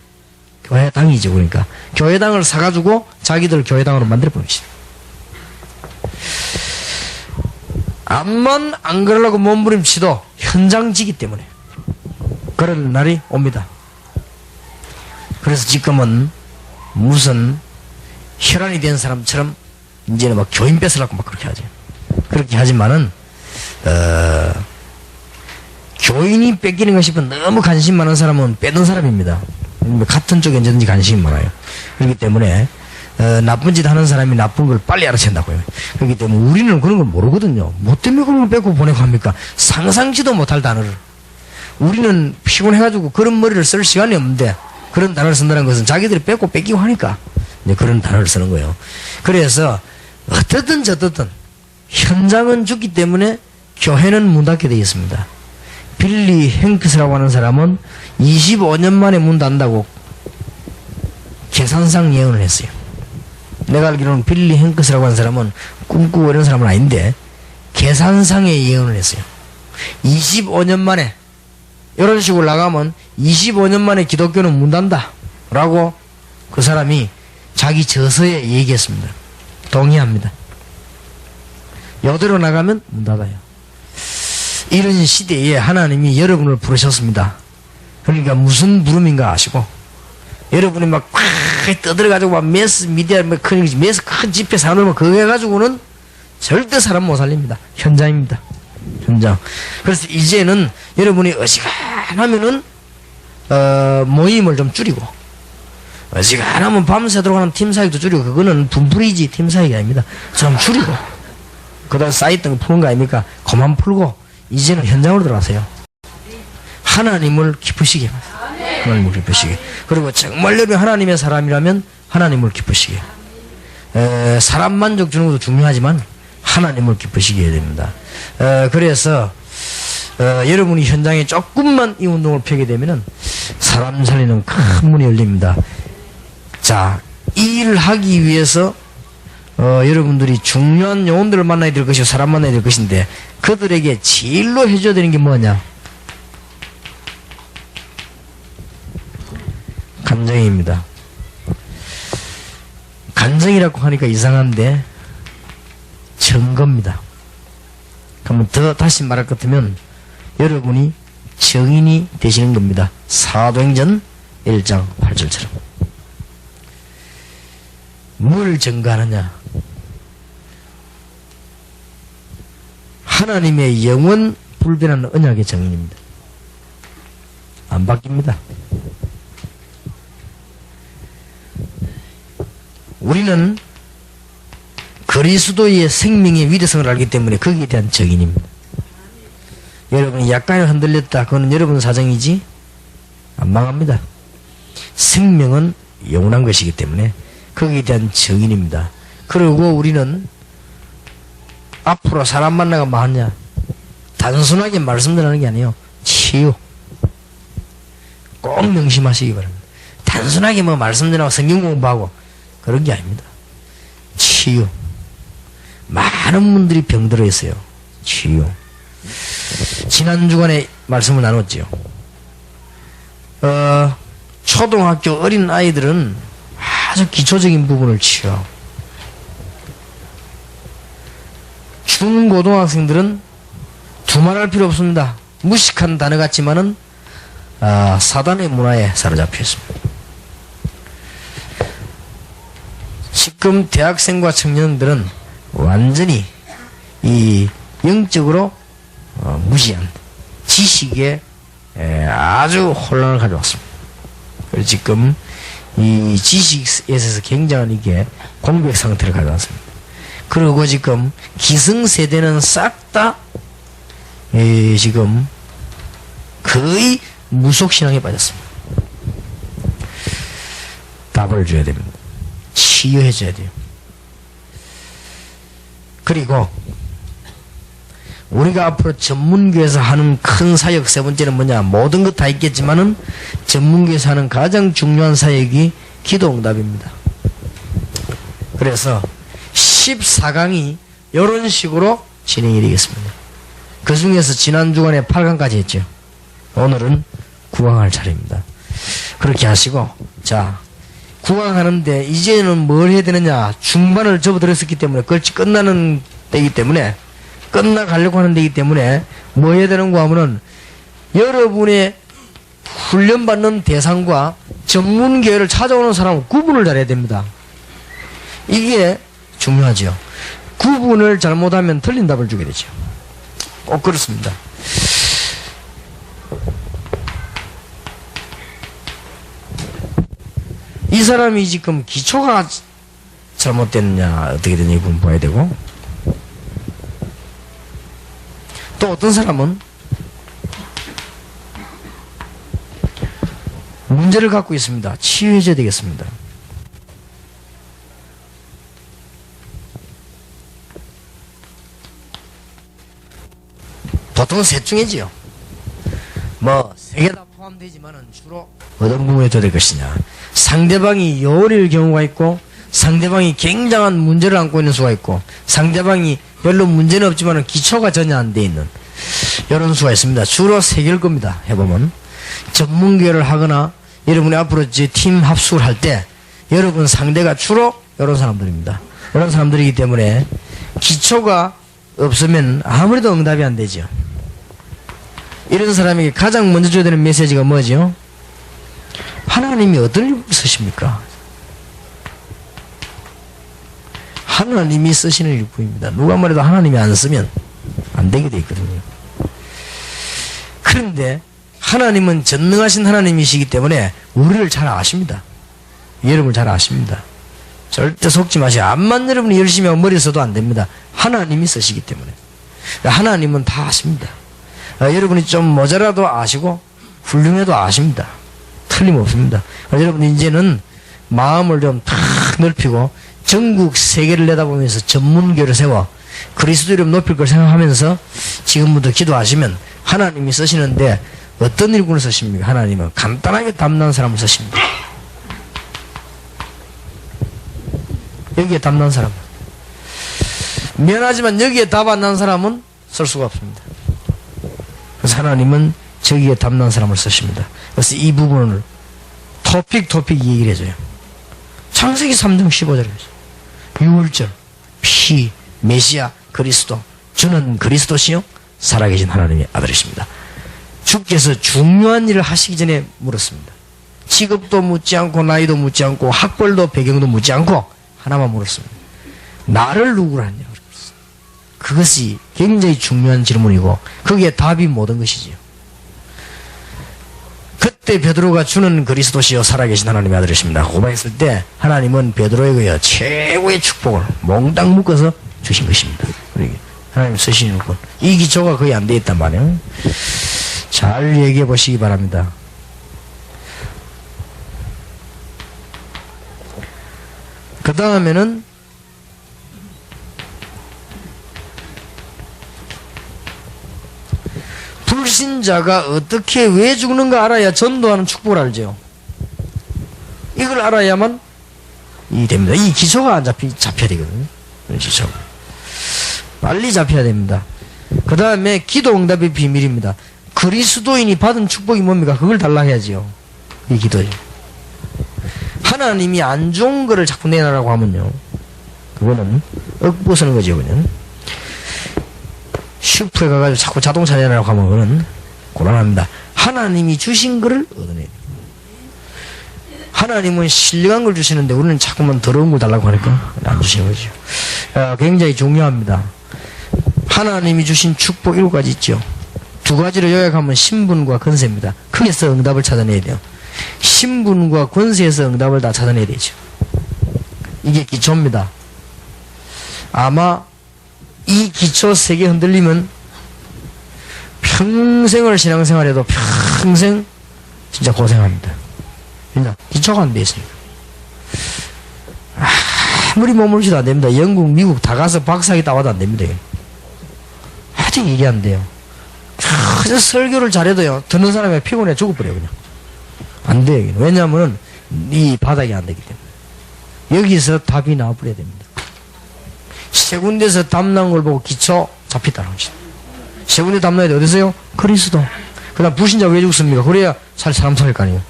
교회당이죠. 그러니까 교회당을 사가지고 자기들 교회당으로 만들어버린 것입니다. 암만 안 그러려고 몸부림치도 현장지기 때문에 그럴 날이 옵니다. 그래서 지금은 무슨 혈안이 된 사람처럼 이제는 막 교인 뺏으려고 막 그렇게 하죠. 그렇게 하지만은 교인이 뺏기는 것이 너무 관심 많은 사람은 빼는 사람입니다. 같은 쪽에 언제든지 관심이 많아요. 그렇기 때문에 나쁜 짓 하는 사람이 나쁜 걸 빨리 알아챈다고요. 그렇기 때문에 우리는 그런 걸 모르거든요. 뭐 때문에 그런 걸 뺏고 보내고 합니까? 상상치도 못할 단어를. 우리는 피곤해가지고 그런 머리를 쓸 시간이 없는데 그런 단어를 쓴다는 것은 자기들이 뺏고 뺏기고 하니까 이제 그런 단어를 쓰는 거예요. 그래서 어떻든 저떻든 현장은 죽기 때문에 교회는 문 닫게 되어 있습니다. 빌리 행크스라고 하는 사람은 25년 만에 문 닫는다고 계산상 예언을 했어요. 내가 알기로는 빌리 행크스라고 하는 사람은 꿈꾸고 이런 사람은 아닌데 계산상의 예언을 했어요. 25년 만에 이런 식으로 나가면 25년 만에 기독교는 문 닫는다 라고 그 사람이 자기 저서에 얘기했습니다. 동의합니다. 이대로 나가면 문 닫아요. 이런 시대에 하나님이 여러분을 부르셨습니다. 그러니까 무슨 부름인가 아시고 여러분이 막 떠들어가지고 막 매스 미디어 큰 집회 사놓으면 그거 해가지고는 절대 사람 못 살립니다. 현장입니다. 현장. 그래서 이제는 여러분이 어지간하면은 모임을 좀 줄이고 어지간하면 밤새도록 하는 팀 사역도 줄이고 그거는 분풀이지 팀 사역이 아닙니다. 좀 줄이고 그다음 쌓였던 거 푸는 거 아닙니까? 그만 풀고 이제는 현장으로 들어가세요. 하나님을 기쁘시게 하나님을 기쁘시게. 그리고 정말 여러분이 하나님의 사람이라면 하나님을 기쁘시게. 사람 만족 주는 것도 중요하지만 하나님을 기쁘시게 해야 됩니다. 그래서 여러분이 현장에 조금만 이 운동을 펴게 되면은 사람 살리는 큰 문이 열립니다. 자, 이 일을 하기 위해서 여러분들이 중요한 영혼들을 만나야 될 것이고 사람 만나야 될 것인데 그들에게 제일로 해줘야 되는 게 뭐냐? 감정입니다. 감정이라고 하니까 이상한데 증거입니다. 그러면 더 다시 말할 것 같으면 여러분이 증인이 되시는 겁니다. 사도행전 1장 8절처럼. 뭘 증거하느냐? 하나님의 영원 불변하는 언약의 증인입니다. 안 바뀝니다. 우리는 그리스도의 생명의 위대성을 알기 때문에 거기에 대한 증인입니다. 여러분이 약간 흔들렸다. 그거는 여러분 사정이지 안 망합니다. 생명은 영원한 것이기 때문에 거기에 대한 증인입니다. 그리고 우리는 앞으로 사람 만나가 뭐 하냐? 단순하게 말씀드리는 게 아니에요. 치유. 꼭 명심하시기 바랍니다. 단순하게 뭐 말씀드리고 성경 공부하고 그런 게 아닙니다. 치유. 많은 분들이 병들어 있어요. 치유. 지난 주간에 말씀을 나눴죠. 초등학교 어린 아이들은 아주 기초적인 부분을 치유하고 중고등학생들은 두말할 필요 없습니다. 무식한 단어 같지만은 사단의 문화에 사로잡혀 있습니다. 지금 대학생과 청년들은 완전히 이 영적으로 무지한 지식에 아주 혼란을 가져왔습니다. 그래서 지금 이 지식에 있어서 굉장한 이게 공백 상태를 가져왔습니다. 그리고 지금 기성세대는 싹 다 지금 거의 무속신앙에 빠졌습니다. 답을 줘야 됩니다. 치유해줘야 돼요. 그리고 우리가 앞으로 전문교에서 하는 큰 사역 세 번째는 뭐냐? 모든 것 다 있겠지만은 전문교에서 하는 가장 중요한 사역이 기도응답입니다. 그래서 14강이 이런 식으로 진행이 되겠습니다. 그 중에서 지난 주간에 8강까지 했죠. 오늘은 9강 할 차례입니다. 그렇게 하시고, 자, 9강 하는데 이제는 뭘 해야 되느냐? 중반을 접어들었었기 때문에, 그렇지 끝나는 때이기 때문에, 끝나가려고 하는 데이기 때문에 뭐 해야 되는가 하면은 여러분의 훈련받는 대상과 전문계를 찾아오는 사람은 구분을 잘해야 됩니다. 이게 중요하죠. 구분을 잘못하면 틀린 답을 주게 되죠. 꼭 그렇습니다. 이 사람이 지금 기초가 잘못됐느냐 어떻게 되냐 이건 봐야 되고, 또 어떤 사람은 문제를 갖고 있습니다. 치유해줘야 되겠습니다. 보통 셋 중이지요. 뭐 세 개 다 포함되지만은 주로 어떤 부분에 줘야 될 것이냐. 상대방이 요리일 경우가 있고, 상대방이 굉장한 문제를 안고 있는 수가 있고, 상대방이 별로 문제는 없지만 기초가 전혀 안 돼 있는 이런 수가 있습니다. 주로 세 개일 겁니다. 해보면 전문교회를 하거나 여러분이 앞으로 이제 팀 합숙을 할 때 여러분 상대가 주로 이런 사람들입니다. 이런 사람들이기 때문에 기초가 없으면 아무래도 응답이 안 되죠. 이런 사람에게 가장 먼저 줘야 되는 메시지가 뭐죠? 하나님이 어떤 일을 쓰십니까? 하나님이 쓰시는 일뿐입니다. 누가 말해도 하나님이 안 쓰면 안 되게 돼 있거든요. 그런데 하나님은 전능하신 하나님이시기 때문에 우리를 잘 아십니다. 여러분을 잘 아십니다. 절대 속지 마세요. 암만 여러분이 열심히 하고 머리 써도 안 됩니다. 하나님이 쓰시기 때문에. 하나님은 다 아십니다. 여러분이 좀 모자라도 아시고 훌륭해도 아십니다. 틀림없습니다. 여러분 이제는 마음을 좀 탁 넓히고 전국 세계를 내다보면서 전문교를 세워 그리스도 이름 높일 걸 생각하면서 지금부터 기도하시면 하나님이 쓰시는데 어떤 일꾼을 쓰십니까? 하나님은 간단하게 담난 사람을 쓰십니다. 여기에 담난 사람. 미안하지만 여기에 답 안 난 사람은 쓸 수가 없습니다. 그래서 하나님은 저기에 담난 사람을 쓰십니다. 그래서 이 부분을 토픽 얘기를 해줘요. 창세기 3장 15절에서 6월절, 피, 메시아, 그리스도, 주는 그리스도시요 살아계신 하나님의 아들이십니다. 주께서 중요한 일을 하시기 전에 물었습니다. 직업도 묻지 않고 나이도 묻지 않고 학벌도 배경도 묻지 않고 하나만 물었습니다. 나를 누구로 하느냐 그랬어요. 그것이 굉장히 중요한 질문이고 거기에 답이 모든 것이지요. 그때 베드로가 주는 그리스도시요 살아계신 하나님의 아들이십니다 고백했을 때 하나님은 베드로에게 최고의 축복을 몽땅 묶어서 주신 것입니다. 하나님 쓰시는 분. 이 기초가 거의 안 돼 있단 말이에요. 잘 얘기해 보시기 바랍니다. 그 다음에는 불신자가 어떻게 왜 죽는가 알아야 전도하는 축복을 알죠. 이걸 알아야만 이 됩니다. 이 기초가 안 잡혀야 되거든요. 이 기초 빨리 잡혀야 됩니다. 그 다음에 기도 응답의 비밀입니다. 그리스도인이 받은 축복이 뭡니까? 그걸 달라 해야지요. 이 기도요. 하나님이 안 좋은 거를 자꾸 내놔라고 하면요, 그거는 억부서는 거죠. 그냥 슈퍼에 가가지고 자꾸 자동차 내놔라고 하면 그거는 곤란합니다. 하나님이 주신 거를 얻어내야 돼요. 하나님은 신령한 걸 주시는데 우리는 자꾸만 더러운 걸 달라고 하니까 안 주시는 거죠. 굉장히 중요합니다. 하나님이 주신 축복 7가지 있죠. 2가지를 요약하면 신분과 권세입니다. 거기서 응답을 찾아내야 돼요. 신분과 권세에서 응답을 다 찾아내야 되죠. 이게 기초입니다. 아마 이 기초 3개 흔들리면 평생을 신앙생활해도 평생 진짜 고생합니다. 그냥 기초가 안 돼 있으니까. 아무리 머물지도 안 됩니다. 영국, 미국 다 가서 박사학위 따와도 안 됩니다. 아직 이게 안 돼요. 그저 설교를 잘해도요, 듣는 사람이 피곤해 죽어버려요. 그냥 안 돼요. 왜냐하면 이 바닥이 안 되기 때문에. 여기서 답이 나와버려야 됩니다. 세 군데서 답난 걸 보고 기초 잡혔다는 것이다. 세 군데 답나야 돼. 어디서요? 그리스도. 그 다음 불신자 왜 죽습니까? 그래야 사람 살릴 거 아니에요.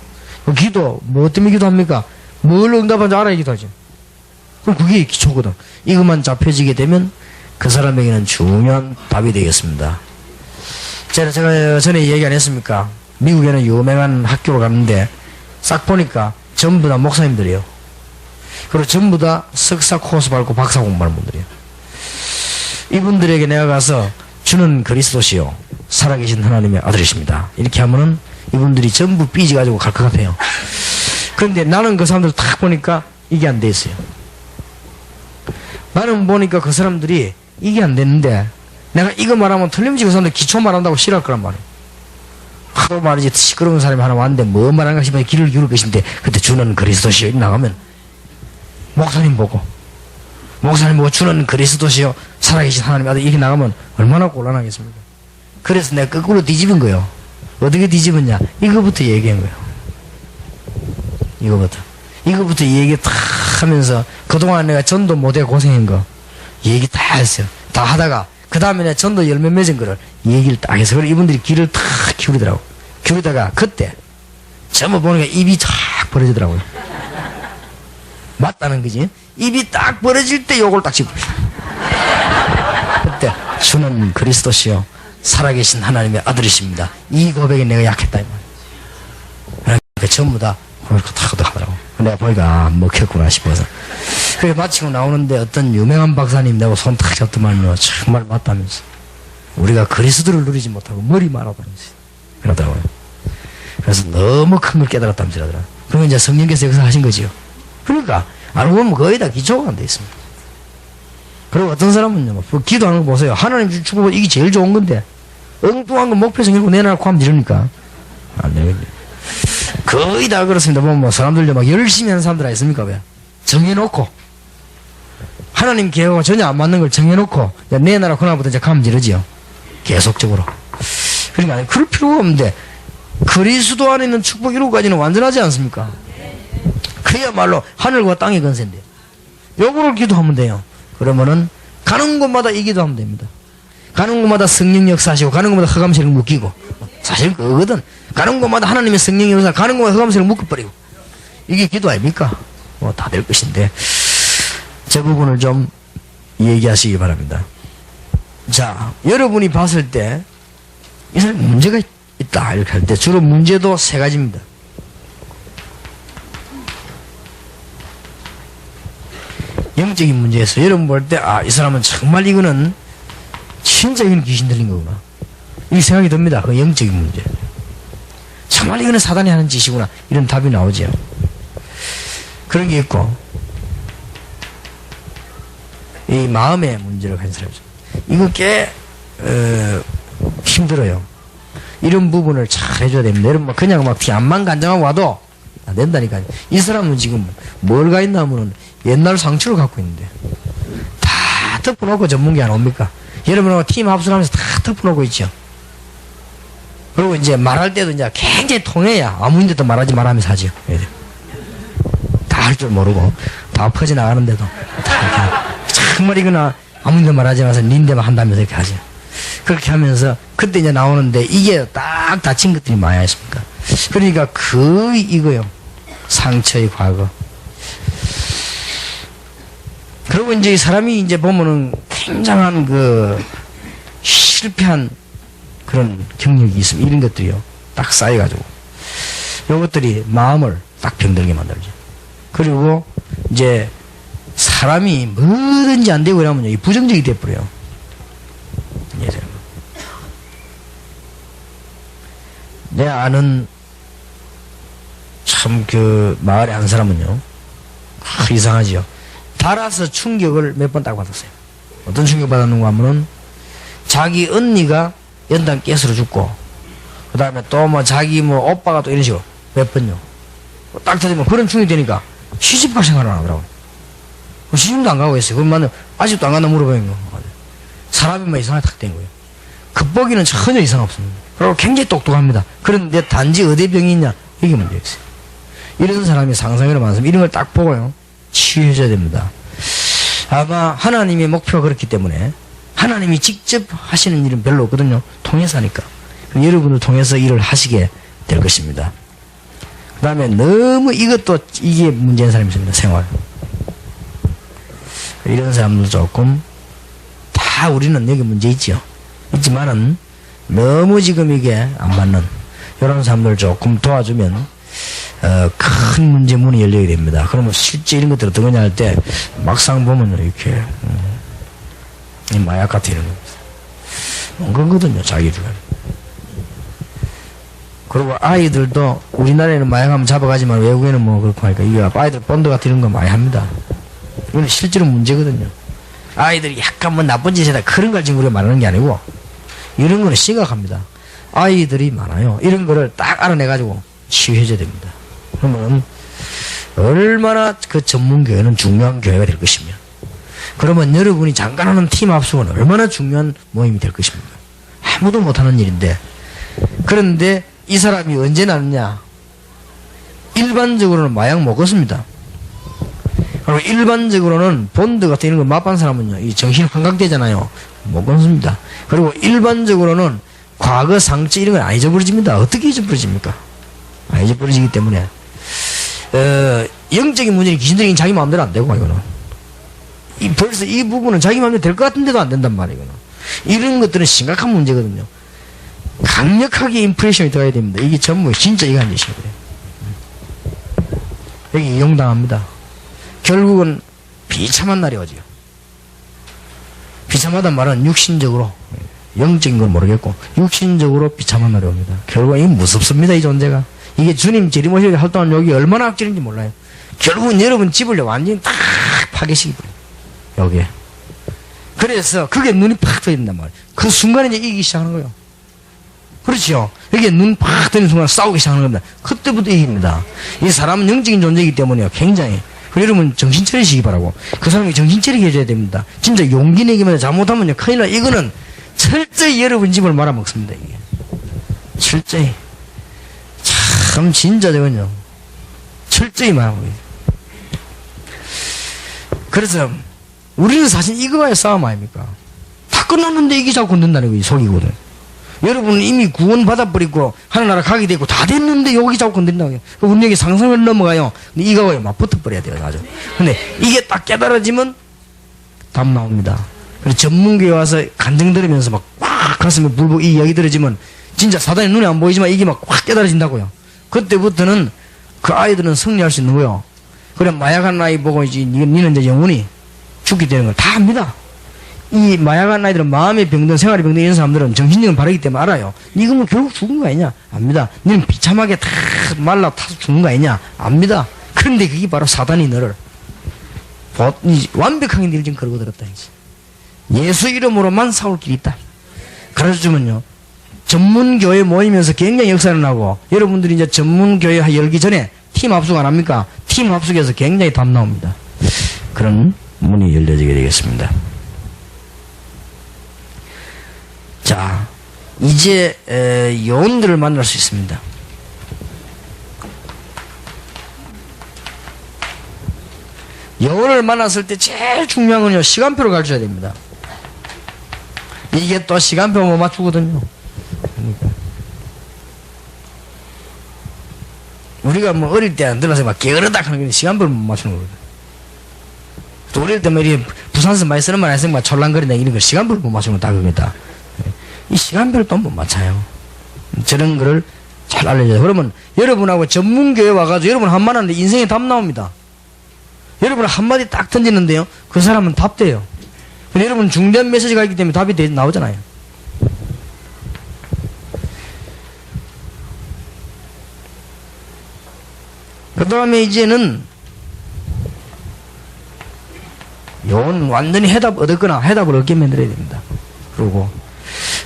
기도, 뭐 때문에 기도합니까? 뭘 응답하는지 알아야 기도하죠. 그럼 그게 기초거든. 이것만 잡혀지게 되면 그 사람에게는 중요한 답이 되겠습니다. 제가 전에 얘기 안 했습니까? 미국에는 유명한 학교를 갔는데 싹 보니까 전부 다 목사님들이에요. 그리고 전부 다 석사 코스 밟고 박사 공부하는 분들이에요. 이분들에게 내가 가서 주는 그리스도시요 살아계신 하나님의 아들이십니다 이렇게 하면은 이분들이 전부 삐져가지고 갈 것 같아요. 그런데 나는 그 사람들 딱 보니까 이게 안 돼 있어요. 나는 보니까 그 사람들이 이게 안 됐는데 내가 이거 말하면 틀림없이 그 사람들 기초 말한다고 싫어할 거란 말이에요. 하도 말이지 시끄러운 사람이 하나 왔는데 뭐 말하는가 싶어서 귀를 기울일 것인데 그때 주는 그리스도시요 나가면 목사님 보고 목사님 보고 주는 그리스도시요 살아계신 하나님 아들 이렇게 나가면 얼마나 곤란하겠습니까? 그래서 내가 거꾸로 뒤집은 거예요. 어떻게 뒤집었냐? 이거부터 얘기한 거예요. 이거부터 얘기 다 하면서 그동안 내가 전도 못해 고생한 거 얘기 다 했어요. 다 하다가 그 다음에 내가 전도 열몇 맺은 거를 얘기를 딱 해서 그래 이분들이 귀를 탁 기울이더라고. 기울이다가 그때 전부 보니까 입이 탁 벌어지더라고요. 맞다는 거지. 입이 딱 벌어질 때 요걸 딱 짚고 그때 주는 그리스도시요 살아계신 하나님의 아들이십니다. 이 고백에 내가 약했다 이 말이야. 그러니까 전부 다 그렇게 탁 하더라고. 내가 보니까 먹혔구나 싶어서. 그래 마치고 나오는데 어떤 유명한 박사님 내가 손 탁 잡더만요. 정말 맞다면서 우리가 그리스도를 누리지 못하고 머리만 하다면서 그러더라고요. 그래서 너무 큰 걸 깨달았다면서 그러더라고요. 그러면 이제 성령께서 여기서 하신 거지요. 그러니까 알고 보면 거의 다 기초가 안 돼 있습니다. 그리고 어떤 사람은요, 기도하는 거 보세요. 하나님 주 축복은 이게 제일 좋은 건데 엉뚱한 거 목표 정해놓고 내놔놓고 하면 이러니까 안 되거든요. 거의 다 그렇습니다. 보면 뭐 사람들도 막 열심히 하는 사람들 아니습니까? 왜? 정해놓고 하나님 계획과 전혀 안 맞는 걸 정해놓고 내놔라 그날부터 이제 가면 이러지요. 계속적으로. 그러니까 그럴 필요가 없는데 그리스도 안에 있는 축복 1호까지는 완전하지 않습니까? 그야말로 하늘과 땅의 건세인데 요거를 기도하면 돼요. 그러면은 가는 곳마다 이 기도하면 됩니다. 가는 곳마다 성령 역사하시고 가는 곳마다 흑암세를 묶이고 사실 그거거든. 가는 곳마다 하나님의 성령 역사 가는 곳마다 흑암세를 묶어버리고 이게 기도 아닙니까? 뭐 다 될 것인데 저 부분을 좀 얘기하시기 바랍니다. 자, 여러분이 봤을 때 이 사람이 문제가 있다 이렇게 할 때 주로 문제도 세 가지입니다. 영적인 문제에서 여러분 볼 때 이 사람은 정말 이거는 진짜 이건 귀신 들린 거구나 이 생각이 듭니다. 그 영적인 문제 정말 이거는 사단이 하는 짓이구나 이런 답이 나오죠. 그런 게 있고 이 마음의 문제를 가진 사람이죠. 이거 꽤 힘들어요. 이런 부분을 잘 해줘야 됩니다. 여러분 막 그냥 막 안만 간장하고 와도 안 된다니까요. 이 사람은 지금 뭘 가 있나 하면은 옛날 상처를 갖고 있는데 다 덮어놓고 전문기 안 옵니까? 여러분하고 팀 합숙하면서 다 덮어놓고 있죠. 그리고 이제 말할 때도 이제 굉장히 통해야 아무인데도 말하지 말하면서 하죠. 다 할 줄 모르고 다 퍼져나가는데도 다 이렇게 정말 이거나 아무인데도 말하지 마서 닌데만 한다면서 이렇게 하죠. 그렇게 하면서 그때 이제 나오는데 이게 딱 다친 것들이 많이 있습니까? 그러니까 이거요. 상처의 과거. 그리고 이제 이 사람이 이제 보면은 굉장한 실패한 그런 경력이 있으면 이런 것들이요. 딱 쌓여가지고. 요것들이 마음을 딱 병들게 만들죠. 그리고 이제 사람이 뭐든지 안 되고 이러면요. 이 부정적이 돼버려요. 내 아는 참 마을에 한 사람은요. 이상하지요. 달아서 충격을 몇 번 딱 받았어요. 어떤 충격 받았는가 하면은 자기 언니가 연단 가스로 죽고 그 다음에 또 자기 오빠가 또 이런 식으로 몇 번요. 딱 터지면 그런 충격이 되니까 시집갈 생각을 안 하더라고요. 시집도 안 가고 있어요. 그러면 아직도 안 간다 물어보는 거. 사람이 이상하게 탁 된 거예요. 겉보기는 전혀 이상 없습니다. 그리고 굉장히 똑똑합니다. 그런데 단지 어디 병이 있냐? 이게 문제였어요. 이런 사람이 상상으로 많습니다. 이런 걸 딱 보고요. 치유해줘야 됩니다. 아마 하나님의 목표가 그렇기 때문에 하나님이 직접 하시는 일은 별로 없거든요. 통해서 하니까. 여러분을 통해서 일을 하시게 될 것입니다. 그 다음에 너무 이게 문제인 사람이 있습니다. 생활. 이런 사람들 조금 다 우리는 여기 문제 있죠. 있지만은 너무 지금 이게 안 맞는 이런 사람들 조금 도와주면 큰 문제 문이 열리게 됩니다. 그러면 실제 이런 것들 어떤 거냐 할 때 막상 보면 이렇게 마약 같은 이런 겁니다. 그거거든요. 자기들. 그리고 아이들도 우리나라에는 마약하면 잡아가지만 외국에는 그렇고 하니까 이게 아이들 본드 같은 이런 거 많이 합니다. 이건 실제로 문제거든요. 아이들이 약간 나쁜 짓에다 그런 걸 지금 우리가 말하는 게 아니고 이런 거는 심각합니다. 아이들이 많아요. 이런 거를 딱 알아내가지고 치유해줘야 됩니다. 그러면 얼마나 그 전문 교회는 중요한 교회가 될 것이며 그러면 여러분이 잠깐 하는 팀 합숙은 얼마나 중요한 모임이 될 것입니까? 아무도 못하는 일인데 그런데 이 사람이 언제 나느냐? 일반적으로는 마약 먹었습니다. 그리고 일반적으로는 본드 같은 이런 거 맛반 사람은요, 이 정신 환각되잖아요. 못 건습니다. 그리고 일반적으로는 과거 상처 이런 건 안 잊어버려집니다. 어떻게 잊어버려집니까? 안 잊어버려지기 때문에, 영적인 문제는 귀신들이 자기 마음대로 안 되고, 이거는. 벌써 이 부분은 자기 마음대로 될 것 같은데도 안 된단 말이에요, 이거는. 이런 것들은 심각한 문제거든요. 강력하게 임프레션이 들어가야 됩니다. 이게 전부 진짜 이거 한 짓이거든요. 여기 이용당합니다. 결국은 비참한 날이 오죠. 비참하단 말은 육신적으로, 영적인 건 모르겠고 육신적으로 비참한 날이 옵니다. 결국은 이게 무섭습니다. 이 존재가. 이게 주님 재림오실 활동하는 여기 얼마나 악질인지 몰라요. 결국은 여러분 집을 완전히 딱 파괴시키버려요. 여기에. 그래서 그게 눈이 팍 떠있단 말이에요. 그 순간에 이제 이기기 시작하는 거예요. 그렇죠. 여기에 눈 팍 뜨는 순간 싸우기 시작하는 겁니다. 그때부터 이깁니다. 이 사람은 영적인 존재이기 때문에 굉장히. 여러분 정신 차리시기 바라고. 그 사람이 정신 차리게 해줘야 됩니다. 진짜 용기 내기만 잘못하면요 큰일 나. 이거는 철저히 여러분 집을 말아먹습니다. 이게 철저히 참 진짜 저건요 철저히 말아먹어요. 그래서 우리는 사실 이거와의 싸움 아닙니까? 다 끝났는데 이게 자꾸 건든다는 거예요. 속이거든. 여러분은 이미 구원 받아버리고 하늘나라 가게 되고 다 됐는데 여기 자꾸 건든다고 해요. 우리 여기 상상을 넘어가요. 근데 이거와요 막 붙어버려야 돼요. 아주. 근데 이게 딱 깨달아지면 답 나옵니다. 그래서 전문교회 와서 간증 들으면서 막 꽉 가슴에 불고 이 이야기 들어지면 진짜 사단이 눈에 안 보이지만 이게 막 확 깨달아진다고요. 그때부터는 그 아이들은 승리할 수 있는 거요. 그래 마약한 아이 보고 이제 니는 이제 영혼이 죽게 되는 걸 다 압니다. 이 마약한 아이들은 마음의 병든 생활의 병든 이런 사람들은 정신력은 바르기 때문에 알아요. 니가 뭐 결국 죽은 거 아니냐? 압니다. 니는 비참하게 다 말라 타서 죽은 거 아니냐? 압니다. 그런데 그게 바로 사단이 너를 완벽하게 니를 지금 걸고 들었다 이제. 예수 이름으로만 싸울 길이 있다. 가르쳐주면요. 전문교회 모이면서 굉장히 역사를 나고 여러분들이 이제 전문교회 열기 전에 팀 합숙 안 합니까? 팀 합숙에서 굉장히 답 나옵니다. 그런 문이 열려지게 되겠습니다. 자, 이제 요원들을 만날 수 있습니다. 요원을 만났을 때 제일 중요한 건요, 시간표를 가르쳐야 됩니다. 이게 또 시간표 못 맞추거든요. 그러니까. 우리가 뭐 어릴 때 안 들어서 막 게으르다 하는 게 시간표를 못 맞추는 거거든. 또 어릴 때 뭐 이렇게 부산에서 많이 쓰는 말 해서 막 철랑거린다 이런 거 시간표를 못 맞추는 거 다 그겁니다. 이 시간표를 또 못 맞춰요. 저런 거를 잘 알려줘요. 그러면 여러분하고 전문교회 와가지고 여러분 한 말 하는데 인생에 답 나옵니다. 여러분 한마디 딱 던지는데요. 그 사람은 답 돼요. 근데 여러분 중대한 메시지가 있기 때문에 답이 나오잖아요. 그 다음에 이제는 요건 완전히 해답 얻었거나 해답을 얻게 만들어야 됩니다. 그리고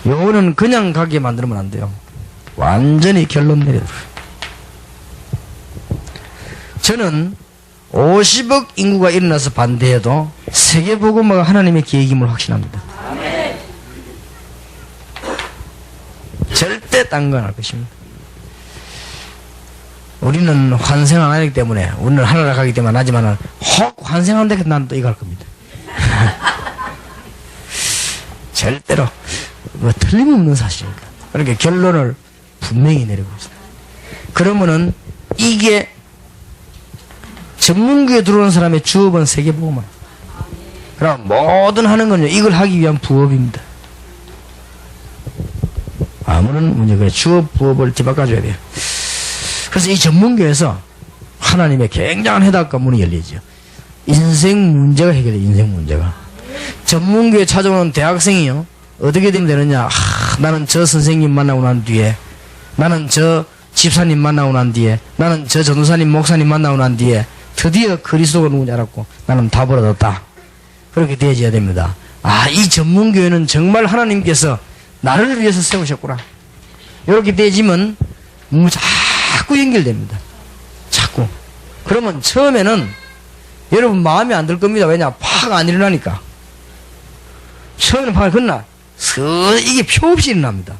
요거는 그냥 가게 만들면 안 돼요. 완전히 결론 내려줘요. 저는 50억 인구가 일어나서 반대해도 세계복음화가 하나님의 계획임을 확신합니다. 절대 딴 건 안 할 것입니다. 우리는 환생 안 하기 때문에 우리는 하나라 가기 때문에 안 하지만 혹 환생한데 난 또 이거 할 겁니다. 절대로 뭐 틀림없는 사실입니다. 그러니까 결론을 분명히 내리고 있습니다. 그러면은 이게 전문교에 들어오는 사람의 주업은 세계복음화. 그럼 뭐든 하는 건요 이걸 하기 위한 부업입니다. 아무런 문제가 주업 부업을 뒤바꿔줘야 돼요. 그래서 이 전문교에서 하나님의 굉장한 해답과 문이 열리죠. 인생 문제가 해결돼요. 인생 문제가. 전문교에 찾아오는 대학생이요 어떻게 되면 되느냐. 나는 저 선생님 만나고 난 뒤에, 나는 저 집사님 만나고 난 뒤에, 나는 저 전도사님 목사님 만나고 난 뒤에 드디어 그리스도가 누군지 알았고 나는 답을 얻었다. 그렇게 되어져야 됩니다. 이 전문교회는 정말 하나님께서 나를 위해서 세우셨구나. 이렇게 되어지면 자꾸 연결됩니다. 자꾸. 그러면 처음에는 여러분 마음에 안 들 겁니다. 왜냐? 파가 안 일어나니까. 처음에는 파가 끝나. 이게 표 없이 일어납니다.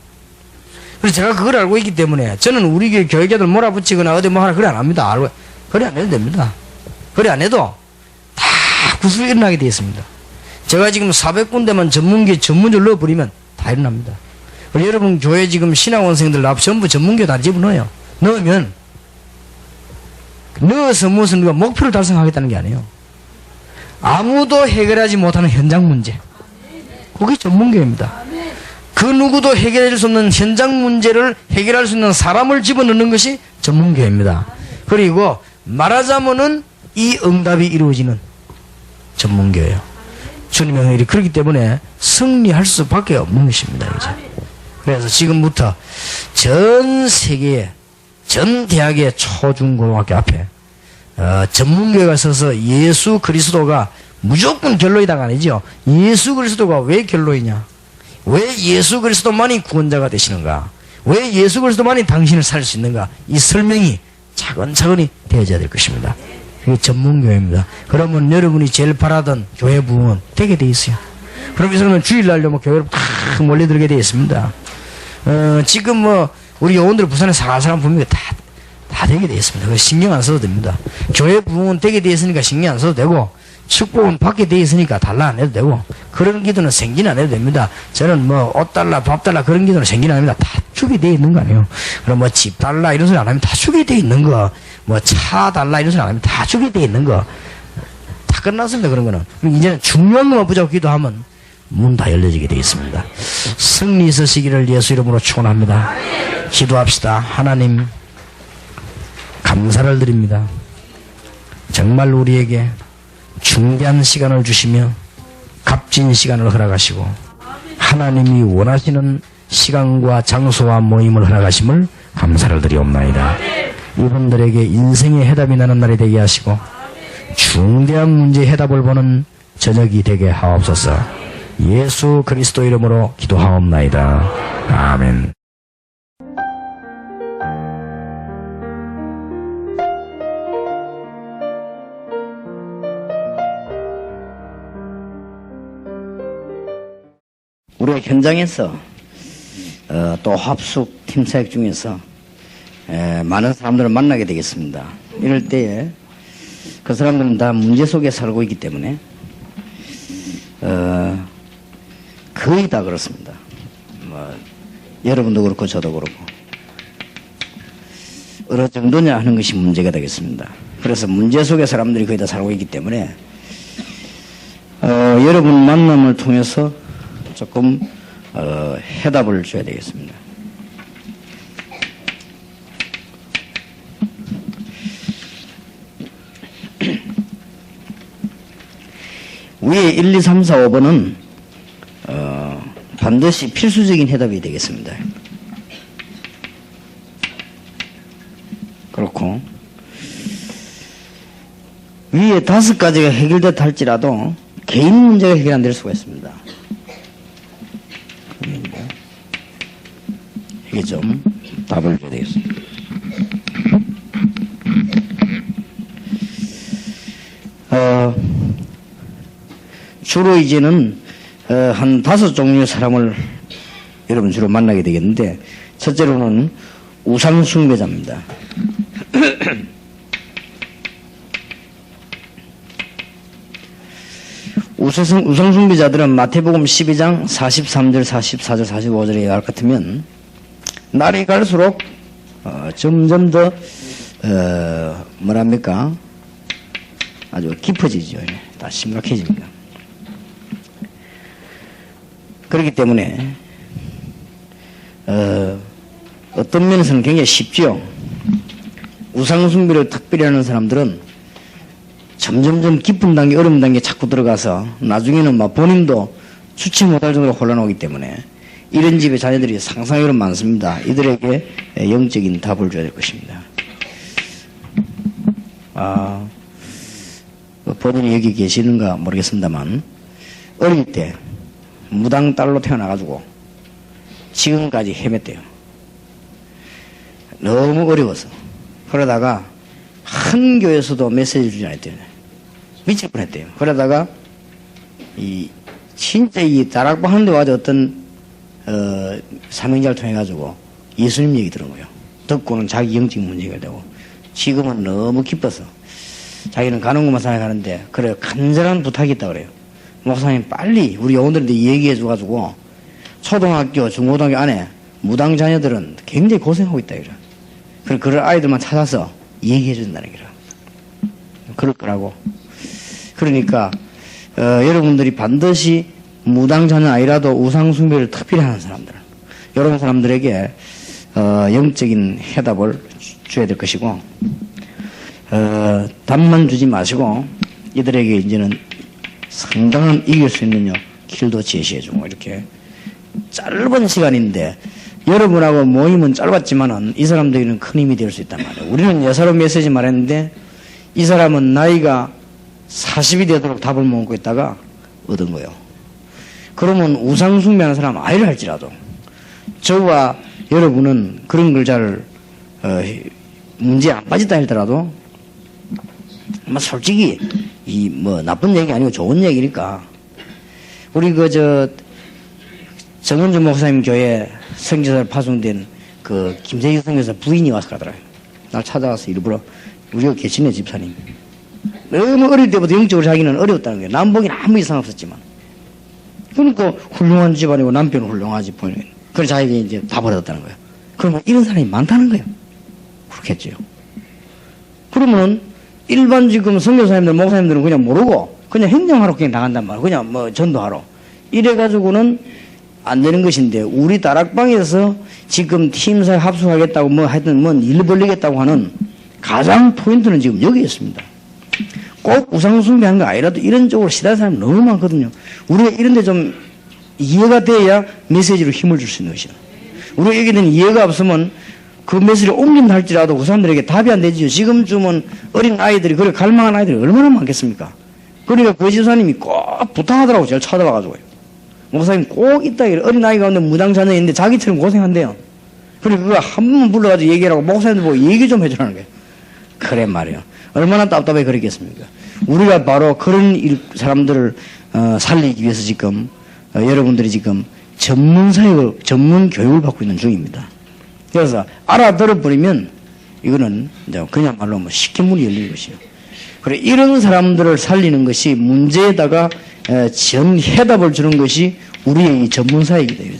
그래서 제가 그걸 알고 있기 때문에 저는 우리 교회 교회자들 몰아붙이거나 어디 뭐 하나 그래 안 합니다. 알고. 그래 안 해도 됩니다. 그래 안 해도 다 구슬이 일어나게 되어 있습니다. 제가 지금 400군데만 전문교회 전문적으로 넣어버리면 다 일어납니다. 여러분 교회 지금 신학원생들 전부 전문교회 다 집어넣어요. 넣으면 넣어서 무슨 우리가 목표를 달성하겠다는 게 아니에요. 아무도 해결하지 못하는 현장 문제. 그게 전문교회입니다. 그 누구도 해결해 줄 수 없는 현장 문제를 해결할 수 있는 사람을 집어넣는 것이 전문교회입니다. 그리고 말하자면은 이 응답이 이루어지는 전문교회예요. 주님의 은혜이 그렇기 때문에 승리할 수밖에 없는 것입니다. 이제. 그래서 지금부터 전 세계에 전 대학의 초중고등학교 앞에 전문교회가 서서 예수 그리스도가 무조건 결론이다가 아니죠. 예수 그리스도가 왜 결론이냐? 왜 예수 그리스도만이 구원자가 되시는가? 왜 예수 그리스도만이 당신을 살 수 있는가? 이 설명이 차근차근히 되어져야 될 것입니다. 그게 전문교회입니다. 그러면 여러분이 제일 바라던 교회 부흥은 되게 돼 있어요. 그럼 이 사람은 주일날요 뭐 교회로 탁 몰려들게 되어 있습니다. 지금 뭐 우리 요원들 부산에 사람 분명히 다 되게 되어 있습니다. 그래서 신경 안 써도 됩니다. 교회 부흥은 되게 되어 있으니까 신경 안 써도 되고 축복은 받게 되어 있으니까 달라 안 해도 되고 그런 기도는 생기는 안 해도 됩니다. 저는 뭐 옷 달라 밥 달라 그런 기도는 생기는 안 합니다. 다 주게 되어 있는 거 아니에요. 그럼 뭐 집 달라 이런 소리 안 하면 다 주게 되어 있는 거, 뭐 차 달라 이런 소리 안 하면 다 주게 되어 있는 거 다 끝났습니다. 그런 거는. 그럼 이제는 중요한 것만 붙잡고 기도하면 문 다 열려지게 되어 있습니다. 승리 있으시기를 예수 이름으로 축원합니다. 기도합시다. 하나님, 감사를 드립니다. 정말 우리에게 중대한 시간을 주시며 값진 시간을 허락하시고 하나님이 원하시는 시간과 장소와 모임을 허락하심을 감사를 드리옵나이다. 이분들에게 인생의 해답이 나는 날이 되게 하시고 중대한 문제의 해답을 보는 저녁이 되게 하옵소서. 예수 그리스도 이름으로 기도하옵나이다. 아멘. 우리가 현장에서 또 합숙 팀 사역 중에서 많은 사람들을 만나게 되겠습니다. 이럴 때에 그 사람들은 다 문제 속에 살고 있기 때문에 거의 다 그렇습니다. 여러분도 그렇고 저도 그렇고 어느 정도냐 하는 것이 문제가 되겠습니다. 그래서 문제 속에 사람들이 거의 다 살고 있기 때문에 여러분 만남을 통해서 조금 해답을 줘야 되겠습니다. 위에 1, 2, 3, 4, 5번은 반드시 필수적인 해답이 되겠습니다. 그렇고 위에 5가지가 해결됐다 할지라도 개인 문제가 해결 안 될 수가 있습니다. 이게 좀 답을 줘야 되겠습니다. 주로 이제는 한 5종류의 사람을 여러분 주로 만나게 되겠는데, 첫째로는 우상숭배자입니다. 우상숭배자들은 마태복음 12장 43절, 44절, 45절에 알 같으면 날이 갈수록 점점 더 뭐랍니까? 아주 깊어지죠. 다 심각해집니다. 그렇기 때문에 어떤 면에서는 굉장히 쉽죠. 우상숭배를 특별히 하는 사람들은 점점점 깊은 단계, 어려운 단계에 자꾸 들어가서 나중에는 막 본인도 주체 못할 정도로 혼란하기 때문에 이런 집의 자녀들이 상상외로 많습니다. 이들에게 영적인 답을 줘야 될 것입니다. 본인이 여기 계시는가 모르겠습니다만, 어릴 때 무당 딸로 태어나가지고 지금까지 헤맸대요. 너무 어려워서. 그러다가 한 교회에서도 메시지를 주지 않았대요. 미칠 뻔했대요. 그러다가 진짜 이 다락방 하는데 와서 어떤 삼행자를 통해 가지고 예수님 얘기 들은 거예요. 듣고는 자기 영적인 문제가 되고, 지금은 너무 기뻐서 자기는 가는 것만 생각하는데, 그래 간절한 부탁이 있다 그래요. 목사님 빨리 우리 영혼들한테 얘기해 줘가지고 초등학교 중고등학교 안에 무당 자녀들은 굉장히 고생하고 있다 이래. 그래 그런 아이들만 찾아서 얘기해 준다는 거라. 그럴 거라고. 그러니까 여러분들이 반드시 무당 자녀 아니라도 우상숭배를 특별히 하는 사람들, 이런 사람들에게 영적인 해답을 줘야 될 것이고, 답만 주지 마시고 이들에게 이제는 상당한 이길 수 있는 길도 제시해주고, 이렇게 짧은 시간인데 여러분하고 모임은 짧았지만은 이 사람들에게는 큰 힘이 될 수 있단 말이에요. 우리는 예사로 메시지 말했는데 이 사람은 나이가 40이 되도록 답을 못 얻고 있다가 얻은 거예요. 그러면 우상숭배하는 사람 아이를 할지라도 저와 여러분은 그런 걸 잘 문제에 안 빠졌다 하더라도 솔직히 나쁜 얘기 아니고 좋은 얘기니까, 우리 정은주 목사님 교회 성지사를 파송된 김세희 성교사 부인이 와서 가더라고요. 날 찾아와서 일부러, 우리가 계시네 집사님. 너무 어릴 때부터 영적으로 자기는 어려웠다는 거예요. 남보기는 아무 이상 없었지만. 그러니까 훌륭한 집안이고 남편은 훌륭하지 보이는 거예요. 그래서 자기가 이제 다 버렸다는 거예요. 그러면 이런 사람이 많다는 거예요. 그렇겠죠. 그러면 일반 지금 선교사님들, 목사님들은 그냥 모르고 그냥 행정하러 그냥 나간단 말이에요. 그냥 전도하러. 이래가지고는 안 되는 것인데, 우리 다락방에서 지금 팀사에 합숙하겠다고 뭐 하여튼 뭐 일 벌리겠다고 하는 가장 포인트는 지금 여기 있습니다. 꼭 우상숭배한 거 아니라도 이런 쪽으로 시달리는 사람이 너무 많거든요. 우리가 이런 데 좀 이해가 돼야 메시지로 힘을 줄 수 있는 것이죠. 우리가 여기에 대한 이해가 없으면 그 메시지를 옮긴다 할지라도 그 사람들에게 답이 안 되지요. 지금쯤은 어린 아이들이, 그래 갈망한 아이들이 얼마나 많겠습니까? 그러니까 그 지사님이 꼭 부탁하더라고, 저를 찾아와가지고요. 목사님 꼭 있다, 어린 아이 가운데 무당 자녀 있는데 자기처럼 고생한대요. 그래, 그거 한 번만 불러가지고 얘기하라고 목사님들 보고 얘기 좀 해주라는 거예요. 그래 말이에요. 얼마나 답답해 그랬겠습니까? 우리가 바로 그런 사람들을 살리기 위해서 지금 여러분들이 지금 전문 교육을 받고 있는 중입니다. 그래서 알아들어버리면 이거는 이제 그냥말로 뭐 쉽게 문이 열리는 것이에요. 그래, 이런 사람들을 살리는 것이 문제에다가 전 해답을 주는 것이 우리의 이 전문사이기 때문에.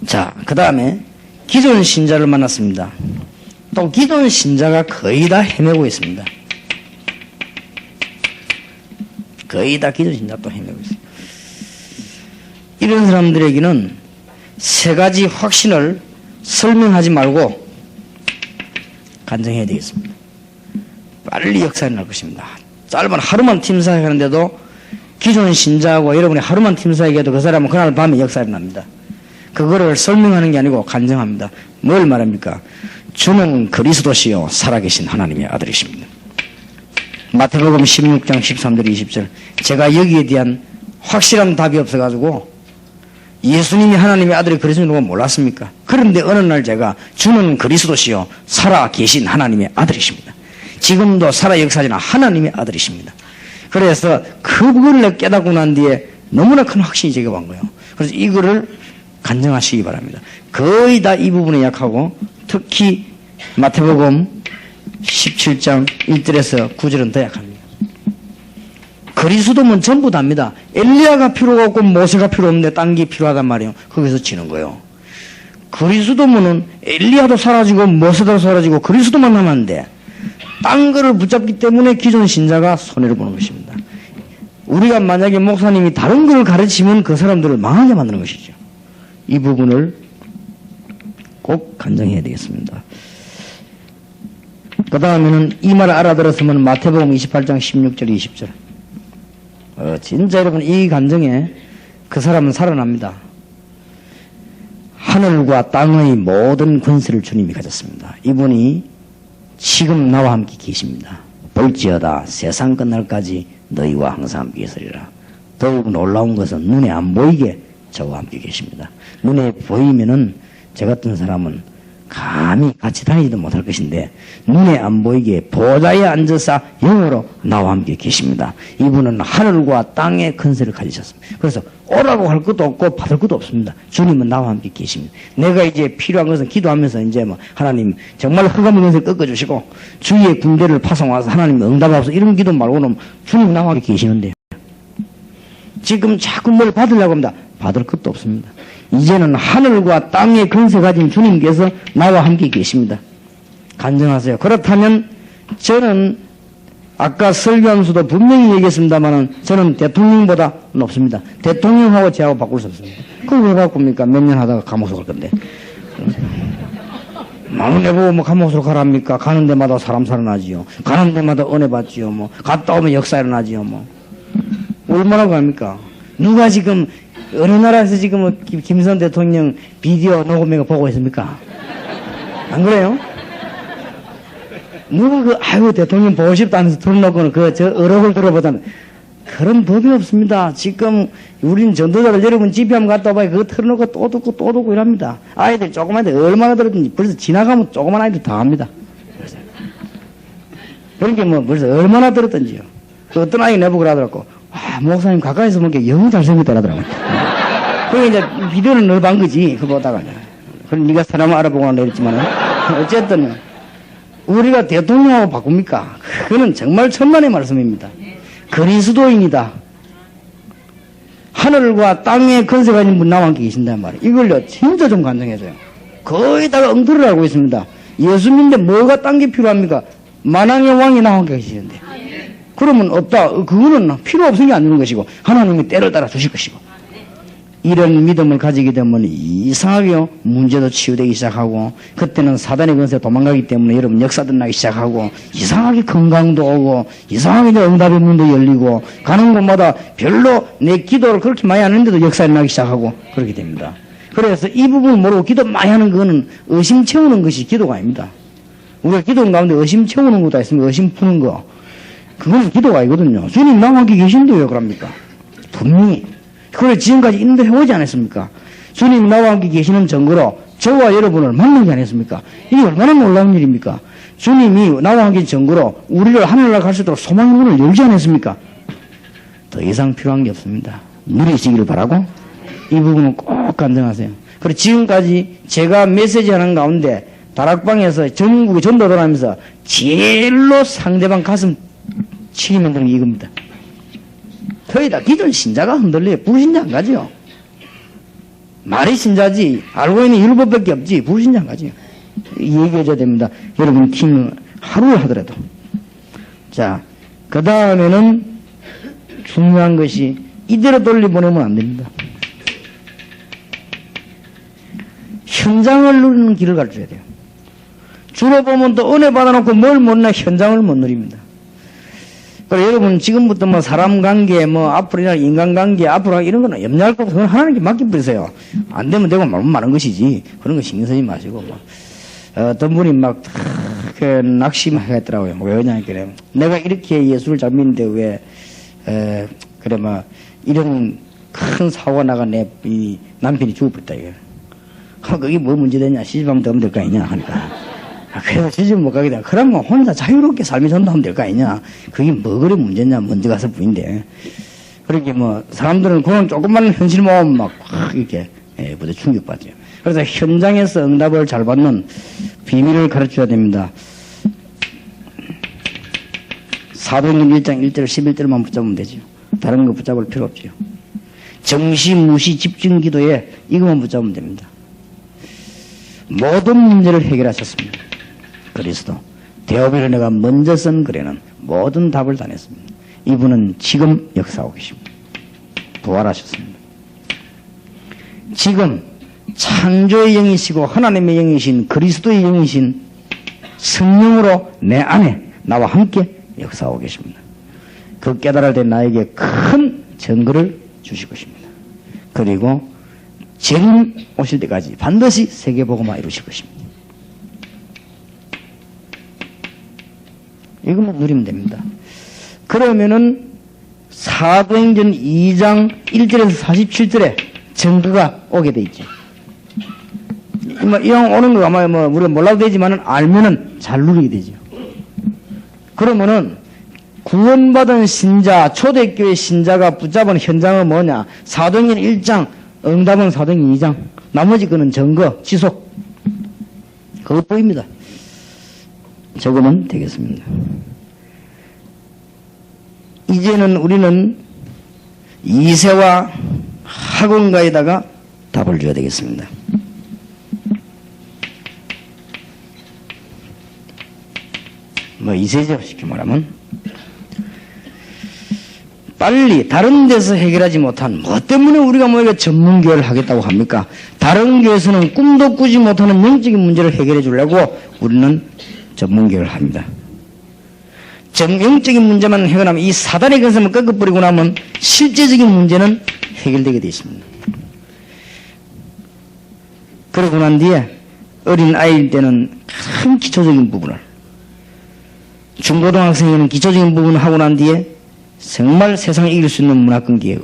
자, 그 다음에 기존 신자를 만났습니다. 또 기존 신자가 거의 다 헤매고 있습니다. 거의 다 기존 신자 또 헤매고 있습니다. 이런 사람들에게는 세 가지 확신을 설명하지 말고 간증해야 되겠습니다. 빨리 역사에 날 것입니다. 짧은 하루만 팀사회 하는데도 기존 신자하고 여러분이 하루만 팀사회해도 그 사람은 그날 밤에 역사에 납니다. 그거를 설명하는 게 아니고 간증합니다. 뭘 말합니까? 주는 그리스도시요 살아계신 하나님의 아들이십니다. 마태복음 16장 13절 20절. 제가 여기에 대한 확실한 답이 없어가지고 예수님이 하나님의 아들이 그리스도인 걸 몰랐습니까? 그런데 어느 날 제가 주는 그리스도시요 살아계신 하나님의 아들이십니다. 지금도 살아 역사하시는 하나님의 아들이십니다. 그래서 그걸 깨닫고 난 뒤에 너무나 큰 확신이 제게 온 거예요. 그래서 이거를 간증하시기 바랍니다. 거의 다 이 부분에 약하고 특히 마태복음 17장 1절에서 9절은 더 약합니다. 그리스도면 전부 다입니다. 엘리야가 필요가 없고 모세가 필요 없는데 딴 게 필요하단 말이에요. 거기서 지는 거예요. 그리스도면은 엘리야도 사라지고 모세도 사라지고 그리스도만 남았는데 딴 거를 붙잡기 때문에 기존 신자가 손해를 보는 것입니다. 우리가 만약에 목사님이 다른 걸 가르치면 그 사람들을 망하게 만드는 것이죠. 이 부분을 꼭 간증해야 되겠습니다. 그 다음에는 이 말 알아들었으면 마태복음 28장 16절 20절. 진짜 여러분 이 간증에 그 사람은 살아납니다. 하늘과 땅의 모든 권세를 주님이 가졌습니다. 이분이 지금 나와 함께 계십니다. 볼지어다 세상 끝날까지 너희와 항상 함께 있으리라. 더욱 놀라운 것은 눈에 안 보이게 저와 함께 계십니다. 눈에 보이면은 저 같은 사람은 감히 같이 다니지도 못할 것인데 눈에 안 보이게 보좌에 앉아서 영으로 나와 함께 계십니다. 이분은 하늘과 땅의 권세를 가지셨습니다. 그래서 오라고 할 것도 없고 받을 것도 없습니다. 주님은 나와 함께 계십니다. 내가 이제 필요한 것은 기도하면서 이제 뭐 하나님 정말 흑암의 권세를 꺾어주시고 주의 군대를 파송와서 하나님 응답하소서 이런 기도 말고는 주님 나와 함께 계시는데 지금 자꾸 뭘 받으려고 합니다. 받을 것도 없습니다. 이제는 하늘과 땅의 권세 가진 주님께서 나와 함께 계십니다. 간증하세요. 그렇다면 저는 아까 설교하면서도 분명히 얘기했습니다만 저는 대통령보다 높습니다. 대통령하고 저하고 바꿀 수 없습니다. 그걸 왜 바꿉니까? 몇 년 하다가 감옥으로 갈 건데. 막내보고 뭐 감옥으로 가랍니까? 가는 데마다 사람 살아나지요. 가는 데마다 은혜 받지요. 뭐 갔다 오면 역사 일어나지요. 뭐 얼마나 갑니까? 누가 지금 어느 나라에서 지금 김선 대통령 비디오 녹음해서 보고 있습니까? 안 그래요? 누가 아이고 대통령 보고 싶다면서 틀어놓고는 저 어록을 들어보자면 그런 법이 없습니다. 지금 우린 전도자들 여러분 집회 한번 갔다 와봐요. 그거 틀어놓고 또 듣고 이랍니다. 아이들 조그만 애들 얼마나 들었든지 벌써 지나가면 조그만 아이들 다 합니다. 그러니까 뭐 벌써 얼마나 들었든지요. 그 어떤 아이가 내보고 그러더라고. 목사님 가까이서 보니까 영이 잘생겼다 하더라고요. 그게 이제 비디오는 늘 본 거지, 그거 보다가. 그럼 네가 사람을 알아보고 내렸지만은. 어쨌든, 우리가 대통령하고 바꿉니까? 그거는 정말 천만의 말씀입니다. 그리스도인이다. 하늘과 땅의 권세 가진 분 나와 함께 계신단 말이에요. 이걸요, 진짜 좀 간증해줘요. 거의 다 엉터리를 알고 있습니다. 예수 믿는데 뭐가 딴 게 필요합니까? 만왕의 왕이 나와 함께 계시는데. 그러면 없다. 그거는 필요 없으니 안 되는 것이고 하나님이 때를 따라 주실 것이고 이런 믿음을 가지게 되면 이상하게 문제도 치유되기 시작하고 그때는 사단의 권세가 도망가기 때문에 여러분 역사도 나기 시작하고 이상하게 건강도 오고 이상하게 이제 응답의 문도 열리고 가는 곳마다 별로 내 기도를 그렇게 많이 하는데도 역사가 나기 시작하고 그렇게 됩니다. 그래서 이 부분을 모르고 기도 많이 하는 거는 의심 채우는 것이 기도가 아닙니다. 우리가 기도 가운데 의심 채우는 것도 있으면 의심 푸는 거 그건 기도가 아니거든요. 주님 나와 함께 계신데 왜 그럽니까? 분명히 그걸 지금까지 인도해 오지 않았습니까? 주님 나와 함께 계시는 증거로 저와 여러분을 만나지 않았습니까? 이게 얼마나 놀라운 일입니까? 주님이 나와 함께 증거로 우리를 하늘나라 갈 수 있도록 소망의 문을 열지 않았습니까? 더 이상 필요한 게 없습니다. 누리시기를 바라고 이 부분은 꼭 간증하세요. 그리고 지금까지 제가 메시지 하는 가운데 다락방에서 전국에 전도를 하면서 제일로 상대방 가슴 치기 만드는 게 이겁니다. 거의 다 기존 신자가 흔들려요. 불신자 안 가지요. 말이 신자지 알고 있는 율법밖에 없지 불신자 안 가지요. 얘기해줘야 됩니다. 여러분 팀 하루를 하더라도. 자, 그 다음에는 중요한 것이 이대로 돌려보내면 안 됩니다. 현장을 누리는 길을 가르쳐야 돼요. 주로 보면 또 은혜 받아놓고 뭘 못 내 현장을 못 누립니다. 그래 여러분 지금부터 뭐 사람 관계 뭐 앞으로 인간 관계 앞으로 이런 거는 염려할 거 없어. 그건 하나님께 맡겨버리세요. 안 되면 되고 말면 많은 것이지 그런 거 신경 쓰지 마시고 뭐. 어떤 분이 막 낙심하겠더라고요. 왜 그러냐니까 내가 이렇게 예수를 잘 믿는데 왜 그래 막 이런 큰 사고가 나가 내 이 남편이 죽어버렸다 이거. 그게 뭐 문제되냐 시집하면 되면 될 거 아니냐 하니까. 그래서 시집 못 가게 되면 그러면 혼자 자유롭게 삶이 전도하면 될 거 아니냐. 그게 뭐 그래 문제냐 먼저 가서 부인데. 그렇게 뭐 사람들은 그런 조금만 현실 모으면 막 이렇게 부대 충격받죠. 그래서 현장에서 응답을 잘 받는 비밀을 가르쳐야 됩니다. 사도행전 1장 1절 11절만 붙잡으면 되죠. 다른 거 붙잡을 필요 없죠. 정시 무시 집중 기도에 이것만 붙잡으면 됩니다. 모든 문제를 해결하셨습니다. 그리스도 데오빌을 내가 먼저 쓴 글에는 모든 답을 다 냈습니다. 이분은 지금 역사하고 계십니다. 부활하셨습니다. 지금 창조의 영이시고 하나님의 영이신 그리스도의 영이신 성령으로 내 안에 나와 함께 역사하고 계십니다. 그 깨달을 때 나에게 큰 증거를 주실 것입니다. 그리고 재림 오실 때까지 반드시 세계복음화 이루실 것입니다. 이것만 누리면 됩니다. 그러면은 사도행전 2장 1절에서 47절에 증거가 오게 돼 있죠. 이왕 오는 거 아마 뭐 우리가 몰라도 되지만은 알면은 잘 누리게 되죠. 그러면은 구원받은 신자, 초대교회 신자가 붙잡은 현장은 뭐냐? 사도행전 1장, 응답은 사도행전 2장, 나머지 거는 증거, 지속. 그것 보입니다. 적으면 되겠습니다. 이제는 우리는 이세와 학원가에다가 답을 줘야 되겠습니다. 뭐 이세죠, 쉽게 말하면. 빨리 다른 데서 해결하지 못한 뭐 때문에 우리가 뭐 이거 전문교회를 하겠다고 합니까? 다른 교회에서는 꿈도 꾸지 못하는 영적인 문제를 해결해 주려고 우리는 전문교회를 합니다. 영적인 문제만 해결하면 이 사단의 근성을 꺾어버리고 나면 실제적인 문제는 해결되게 되어 있습니다. 그러고 난 뒤에 어린 아이일 때는 큰 기초적인 부분을, 중고등학생에는 기초적인 부분을 하고 난 뒤에 정말 세상을 이길 수 있는 문화권 기획을,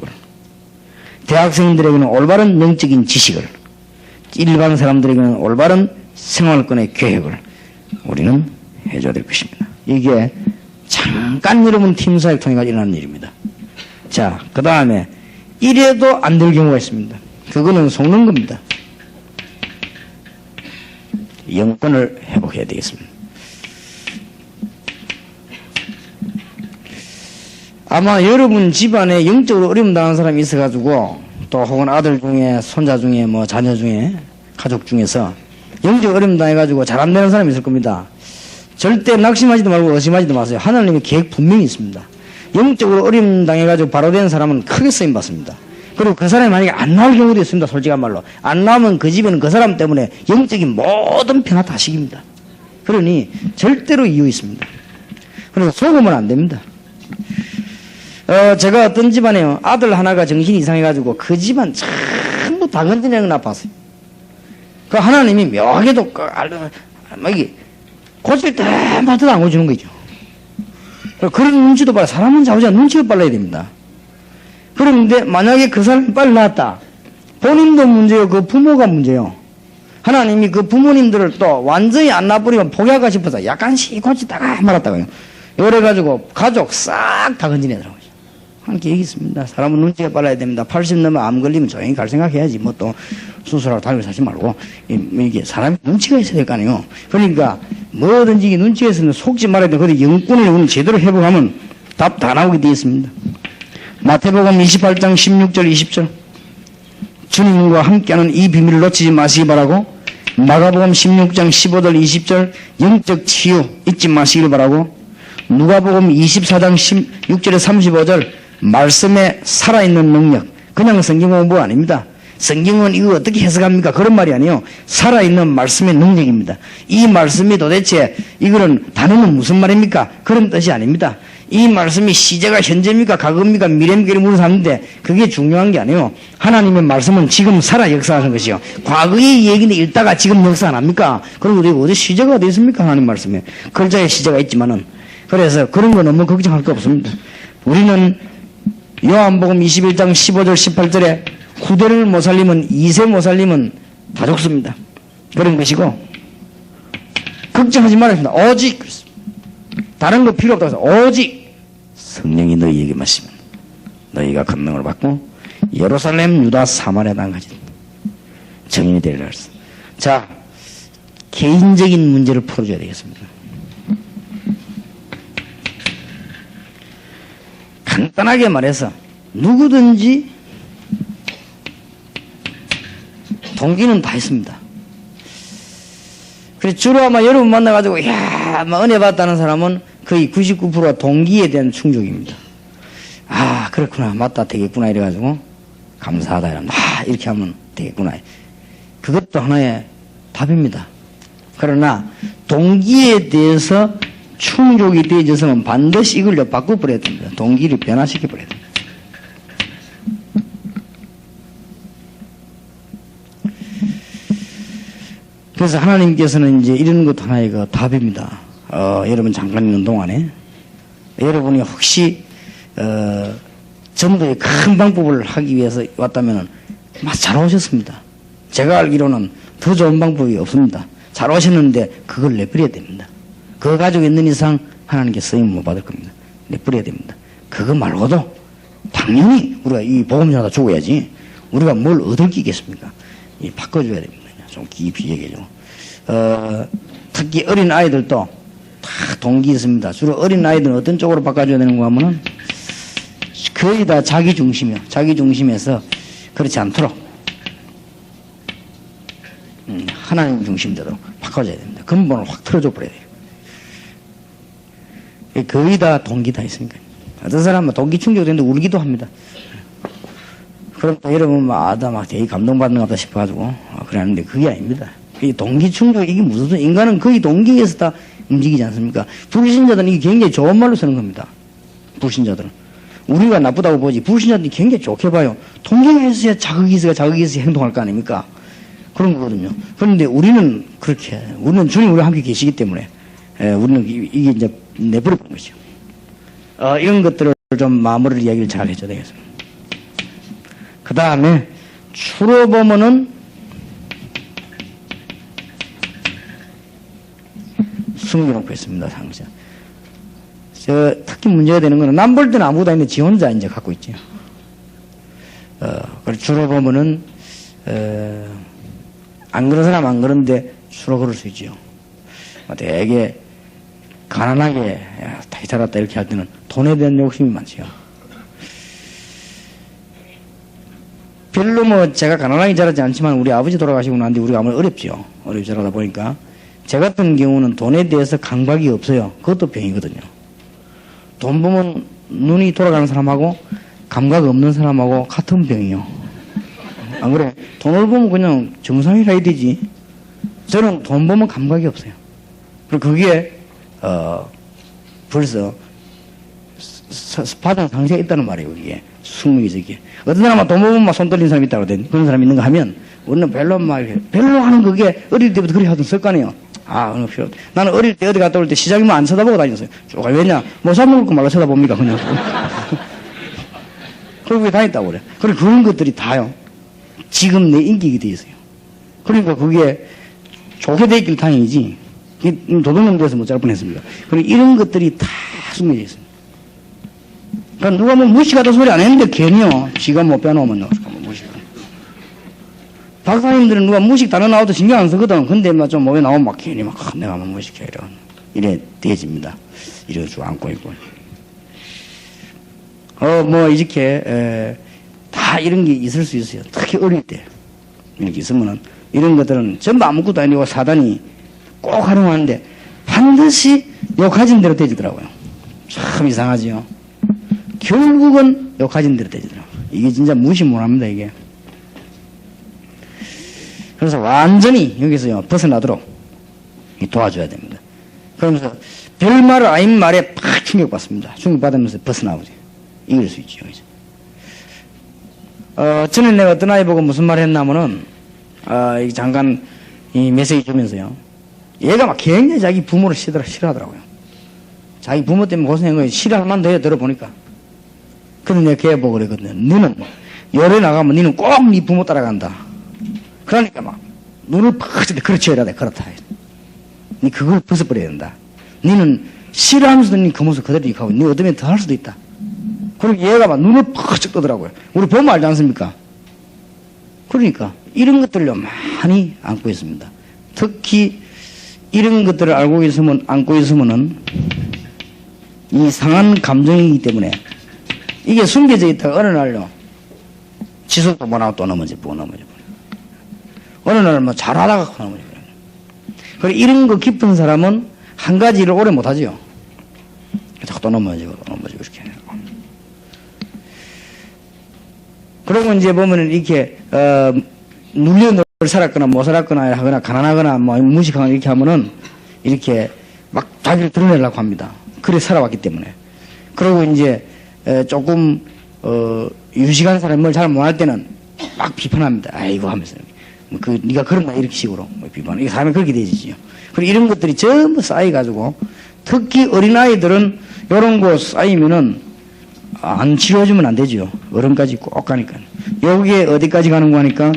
대학생들에게는 올바른 영적인 지식을, 일반 사람들에게는 올바른 생활권의 계획을 우리는 해줘야 될 것입니다. 이게 잠깐 여러분 팀사역 통해 일어나는 일입니다. 자, 그 다음에 이래도 안 될 경우가 있습니다. 그거는 속는 겁니다. 영권을 회복해야 되겠습니다. 아마 여러분 집안에 영적으로 어려움 당하는 사람이 있어가지고 또 혹은 아들 중에 손자 중에 뭐 자녀 중에 가족 중에서 영적 어려움 당해가지고 잘 안 되는 사람이 있을 겁니다. 절대 낙심하지도 말고 의심하지도 마세요. 하나님의 계획 분명히 있습니다. 영적으로 어려움 당해가지고 바로 된 사람은 크게 쓰임받습니다. 그리고 그 사람이 만약에 안 나올 경우도 있습니다. 솔직한 말로. 안 나오면 그 집에는 그 사람 때문에 영적인 모든 변화 다 시킵니다. 그러니 절대로 이유 있습니다. 그래서 속으면 안 됩니다. 제가 어떤 집안에요. 아들 하나가 정신이 이상해가지고 그 집안 전부 다 건드리는 걸 나빴어요. 그 하나님이 묘하게도 이게 고칠 때마다 안 고치는 거죠. 그런 눈치도 빨라. 사람은 자우지가 눈치가 빨라야 됩니다. 그런데 만약에 그 사람이 빨리 나왔다. 본인도 문제요. 그 부모가 문제요. 하나님이 그 부모님들을 또 완전히 안 나버리면 포기할까 싶어서 약간씩 고치다가 말았다고요. 이래가지고 가족 싹 다 건지내더라고요. 함께 얘기 있습니다. 사람은 눈치가 빨라야 됩니다. 80 넘어 암 걸리면 조용히 갈 생각해야지. 뭐 또 수술하고 달고 사지 말고. 이게 사람이 눈치가 있어야 될 거 아니에요. 그러니까 뭐든지 이게 눈치가 있으면 속지 말아야 돼. 근데 영권을 우리는 제대로 회복하면 답 다 나오게 되어 있습니다. 마태복음 28장 16절 20절. 주님과 함께하는 이 비밀을 놓치지 마시기 바라고. 마가복음 16장 15절 20절. 영적 치유 잊지 마시길 바라고. 누가복음 24장 16절에 35절. 말씀에 살아있는 능력. 그냥 성경 공부 아닙니다. 성경은 이거 어떻게 해석합니까? 그런 말이 아니에요. 살아있는 말씀의 능력입니다. 이 말씀이 도대체 이거는 단어는 무슨 말입니까? 그런 뜻이 아닙니다. 이 말씀이 시제가 현재입니까? 과거입니까? 미래입니까? 물어봤는데 그게 중요한 게 아니에요. 하나님의 말씀은 지금 살아 역사하는 것이요. 과거의 얘기는 읽다가 지금 역사 안 합니까? 그리고 어디 시제가 어디 있습니까? 하나님 말씀에. 글자에 시제가 있지만은. 그래서 그런 거 너무 걱정할 거 없습니다. 우리는 요한복음 21장 15절 18절에 후대를 못 살리면 2세 못 살리면 다 죽습니다. 그런 것이고 걱정하지 말아야 됩니다. 오직 다른 거 필요 없다고 해서 오직 성령이 너희에게 마시면 너희가 권능을 받고 예루살렘 유다 사마리아 땅까지 정인이 되리라 했어. 자, 개인적인 문제를 풀어줘야 되겠습니다. 간단하게 말해서 누구든지 동기는 다 있습니다. 그래서 주로 아마 여러분 만나가지고 막 은혜 받았다는 사람은 거의 99%가 동기에 대한 충족입니다. 아 그렇구나 맞다 되겠구나 이래가지고 감사하다 이러면 이렇게 하면 되겠구나. 그것도 하나의 답입니다. 그러나 동기에 대해서 충족이 되어져서는 반드시 이걸 바꿔버려야 됩니다. 동기를 변화시켜버려야 됩니다. 그래서 하나님께서는 이제 이런 것 하나의 그 답입니다. 여러분 잠깐 있는 동안에 여러분이 혹시 전도의 큰 방법을 하기 위해서 왔다면 잘 오셨습니다. 제가 알기로는 더 좋은 방법이 없습니다. 잘 오셨는데 그걸 내버려야 됩니다. 그거 가지고 있는 이상 하나님께 쓰임 못 받을 겁니다. 내버려야 됩니다. 그거 말고도 당연히 우리가 이 복음 전하다 죽어야지 우리가 뭘 얻을 게 있겠습니까? 바꿔줘야 됩니다. 좀 깊이 얘기해줘. 특히 어린 아이들도 다 동기 있습니다. 주로 어린 아이들은 어떤 쪽으로 바꿔줘야 되는가 하면은 거의 다 자기 중심이요. 자기 중심에서 그렇지 않도록 하나님 중심대로 바꿔줘야 됩니다. 근본을 확 틀어줘 버려야 돼요. 거의 다 동기 다 있으니까. 어떤 사람은 동기 충족되는데 울기도 합니다. 그럼 또 여러분 막 되게 감동받는 것 같다 싶어가지고 그러는데 그게 아닙니다. 이 동기 충족 이게 무슨 소리? 인간은 거의 동기에서 다 움직이지 않습니까? 불신자들은 이게 굉장히 좋은 말로 쓰는 겁니다. 불신자들은 우리가 나쁘다고 보지 불신자들이 굉장히 좋게 봐요. 동기가 있어야 자극이 있어야 행동할 거 아닙니까? 그런 거거든요. 그런데 우리는 그렇게 우리는 주님 우리와 함께 계시기 때문에 우리는 이게 이제 내버려본 거죠. 이런 것들을 좀 마무리를 이야기를 잘 해줘야 되겠습니다. 그 다음에 주로 보면은 숨겨놓고 있습니다. 상자. 특히 문제가 되는 거는 남 볼 때는 아무것도 아닌데 지 혼자 이제 갖고 있죠. 그리고 주로 보면은 안 그런 사람 안 그런데 주로 그럴 수 있죠. 되게 가난하게 다시 살았다 이렇게 할 때는 돈에 대한 욕심이 많죠. 별로 뭐 제가 가난하게 자라지 않지만 우리 아버지 돌아가시고 난 뒤 우리가 아무리 어렵죠. 어렵게 자라다 보니까 제 같은 경우는 돈에 대해서 강박이 없어요. 그것도 병이거든요. 돈 보면 눈이 돌아가는 사람하고 감각 없는 사람하고 같은 병이요. 안 그래? 돈을 보면 그냥 정상이라 해야 되지. 저는 돈 보면 감각이 없어요. 그리고 그게 벌써 파장 상세가 있다는 말이에요. 그게 숙명이 저게. 어떤 사람은 돈 보면 막 손 떨리는 사람이 있다고 그러더니 그런 사람이 있는가 하면 우리는 별로 막 이렇게 별로 하는 그게 어릴 때부터 그렇게 하던 습관이에요. 아, 그런 거 필요 없다. 나는 어릴 때 어디 갔다 올 때 시장이면 안 쳐다보고 다녔어요. 왜냐? 뭐 사먹을 거 말로 쳐다봅니까? 그냥. 그렇게 다녔다고 그래. 그리고 그런 것들이 다요. 지금 내 인격이 돼 있어요. 그러니까 그게 좋게 돼 있길 다행이지. 도둑놈 돼서 못 잘 뻔했습니다. 그리고 이런 것들이 다 숙명이 있어요. 그러니까 누가 뭐 무식하다 소리 안 했는데 괜히요. 지가 못 빼놓으면 무식. 박사님들은 누가 무식 단어 나와도 신경 안 쓰거든. 근데 막 좀 몸에 나오면 막 괜히 막 내가 뭐 무식해 이래 되어집니다. 이래 쭉 안고 있고. 뭐 이렇게 다 이런 게 있을 수 있어요. 특히 어릴 때 이렇게 있으면은 이런 것들은 전부 아무것도 아니고 사단이 꼭 활용하는데 반드시 요 가진 대로 되지더라고요. 참 이상하지요. 결국은 요 가진 대로 되지더라고요. 이게 진짜 무시 못합니다 이게. 그래서 완전히 여기서요 벗어나도록 도와줘야 됩니다. 그러면서 별말을 아닌 말에 팍 충격받습니다. 충격받으면서 벗어나오죠. 이길 수 있죠. 전에 내가 어떤 아이 보고 무슨 말 했냐면은 잠깐 이 메시지 주면서요. 얘가 막 굉장히 자기 부모를 싫어하더라고요. 자기 부모 때문에 고생한 거 싫어할 만도 해요. 들어보니까. 그런데 내가 걔 보고 그랬거든요. 너는 열에 나가면 너는 꼭 네 부모 따라간다. 그러니까 막 눈을 팍 찌대. 그렇지 해야 돼. 그렇다. 니 그걸 벗어버려야 된다. 너는 싫어하면서도 니 그 모습 그대로 하고 니 얻으면 더 할 수도 있다. 그리고 얘가 막 눈을 팍 뜨더라고요. 우리 보면 알지 않습니까? 그러니까 이런 것들을 많이 안고 있습니다. 특히 이런 것들을 알고 있으면 안고 있으면은 이 상한 감정이기 때문에 이게 숨겨져 있다가 어느 날요 지속도 못하고 또 넘어져 보고 넘어져 버려. 어느 날 뭐 잘하다가 넘어져 버려. 그리고 이런 거 깊은 사람은 한 가지 일을 오래 못하지요. 자꾸 또 넘어지고 이렇게. 그러고 이제 보면은 이렇게 눌려 늘 살았거나 못 살았거나 하거나 가난하거나 뭐 무식하거나 이렇게 하면은 이렇게 막 자기를 드러내려고 합니다. 그래 살아왔기 때문에. 그러고 이제 조금 유식한 사람을 잘 못할 때는 막 비판합니다. 아이고 하면서 그 네가 그런 거 이렇게 식으로 비판. 이게 사람이 그렇게 되지요. 그리고 이런 것들이 전부 쌓여가지고 특히 어린 아이들은 이런 거 쌓이면은 안 치료해주면 안 되죠. 어른까지 꼭 가니까. 여기에 어디까지 가는 거 하니까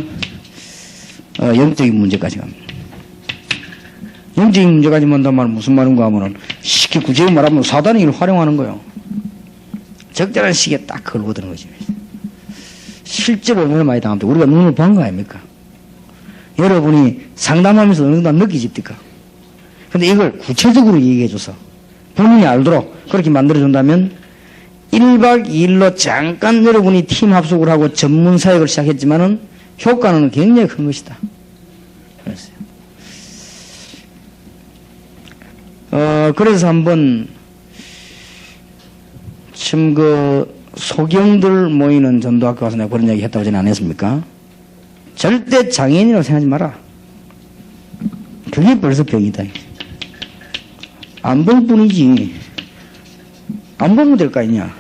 영적인 문제까지 갑니다. 영적인 문제까지 만단 말은 무슨 말인가 하면은 쉽게 구체적으로 말하면 사단이 이걸 활용하는 거예요. 적절한 시기에 딱 걸거드는 거지. 실제로 얼마나 많이 당합니다. 우리가 눈을 본 거 아닙니까? 여러분이 상담하면서 어느 정도 느끼십니까? 근데 이걸 구체적으로 얘기해줘서 본인이 알도록 그렇게 만들어준다면 1박 2일로 잠깐 여러분이 팀 합숙을 하고 전문 사역을 시작했지만은 효과는 굉장히 큰 것이다. 그랬어요. 그래서 한번 참 소경들 모이는 전도학교 가서 내가 그런 얘기 했다고 전에 안 했습니까? 절대 장애인이라고 생각하지 마라. 그게 벌써 병이다. 안 볼 뿐이지. 안 보면 될 거 아니냐.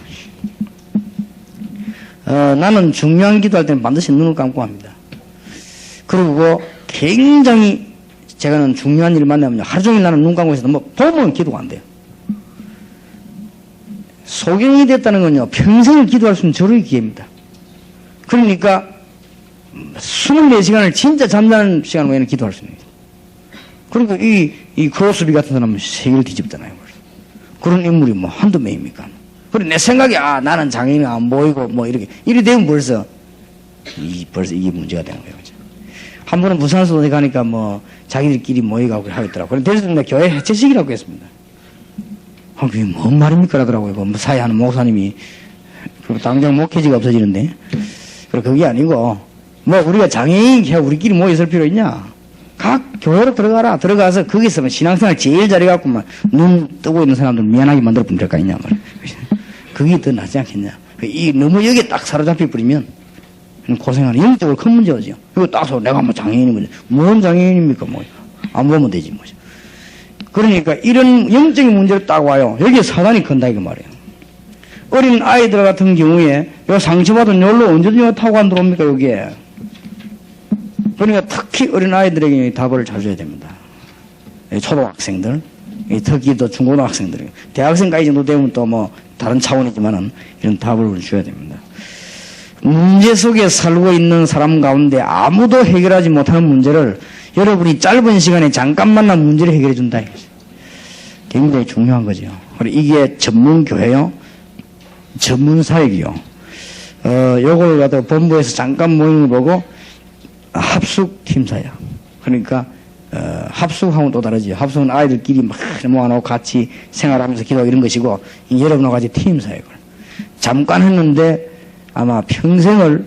나는 중요한 기도할 때는 반드시 눈을 감고 합니다. 그리고 굉장히 제가는 중요한 일 만나면 하루 종일 나는 눈 감고 있어도 뭐 보면 기도가 안 돼요. 소경이 됐다는 건요 평생을 기도할 수 있는 절호의 기회입니다. 그러니까 24시간을 진짜 잠자는 시간 외에는 기도할 수 있는 거예요. 그리고 이 크로스비 같은 사람은 세계를 뒤집잖아요. 그런 인물이 뭐 한두 명입니까? 그리고 내 생각에 나는 장애인이 안 보이고 뭐 이렇게 되면 벌써 이게 문제가 되는 거예요. 한 번은 부산에서 어디 가니까 뭐 자기들끼리 모여가고 하겠더라고요. 그래서 대리스님가 교회 해체식이라고 했습니다. 그게 뭔 말입니까? 라더라고요. 뭐 사회하는 목사님이. 그리고 당장 목회지가 없어지는데. 그리고 그게 아니고, 뭐 우리가 장애인, 우리끼리 모여 있을 필요 있냐? 각 교회로 들어가라. 들어가서 거기서 신앙생활 제일 잘해갖고, 눈 뜨고 있는 사람들 미안하게 만들어보면 될 거 아니냐. 그게 더 낫지 않겠냐. 너무 여기에 딱 사로잡혀 버리면 고생하는 영적으로 큰 문제죠. 이거 따서 내가 뭐 장애인이면 뭔 장애인입니까? 뭐 안 보면 되지 뭐. 그러니까 이런 영적인 문제를 딱 와요. 여기에 사단이 건다 이거 말이에요. 어린 아이들 같은 경우에 요 상처받은 열로 언제든지 타고 안 들어옵니까 여기에. 그러니까 특히 어린 아이들에게 답을 잘 줘야 됩니다. 초등학생들, 특히 또 중고등학생들, 대학생까지 정도 되면 또 뭐 다른 차원이지만은 이런 답을 줘야 됩니다. 문제 속에 살고 있는 사람 가운데 아무도 해결하지 못하는 문제를 여러분이 짧은 시간에 잠깐만만 문제를 해결해 준다. 굉장히 중요한 거죠. 그리고 이게 전문 교회요, 전문 사역이요. 요걸 갖다가 본부에서 잠깐 모임을 보고 합숙 팀사야. 그러니까 합숙하고는 또 다르지. 합숙은 아이들끼리 막 모아놓고 같이 생활하면서 기도하고 이런 것이고, 여러분하고 같이 팀 사역을 잠깐 했는데 아마 평생을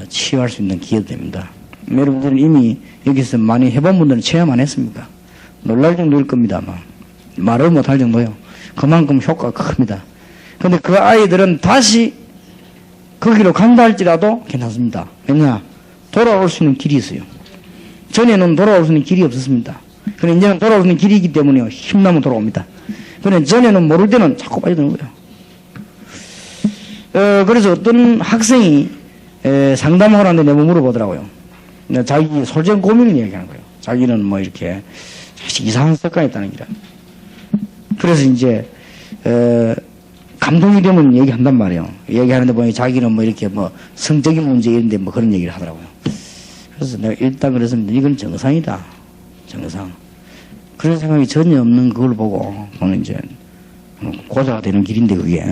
치유할 수 있는 기회도 됩니다. 여러분들은 이미 여기서 많이 해본 분들은 체험 안 했습니까? 놀랄 정도일 겁니다. 아마 말을 못할 정도요. 그만큼 효과가 큽니다. 근데 그 아이들은 다시 거기로 간다 할지라도 괜찮습니다. 왜냐? 돌아올 수 있는 길이 있어요. 전에는 돌아올 수 있는 길이 없었습니다. 그런데 이제는 돌아올 수 있는 길이 있기 때문에 힘나면 돌아옵니다. 그런데 전에는 모를 때는 자꾸 빠져드는 거예요. 그래서 어떤 학생이 상담을 하는데 내가 물어보더라고요. 자기 솔직한 고민을 얘기하는 거예요. 자기는 뭐 이렇게 이상한 습관이 있다는 기라. 그래서 이제 감동이 되면 얘기한단 말이에요. 얘기하는데 보니 자기는 뭐 이렇게 뭐 성적인 문제 이런데 뭐 그런 얘기를 하더라고요. 그래서 내가 일단 그랬습니다. 이건 정상이다. 정상. 그런 생각이 전혀 없는 그걸 보고 저는 이제 고자가 되는 길인데 그게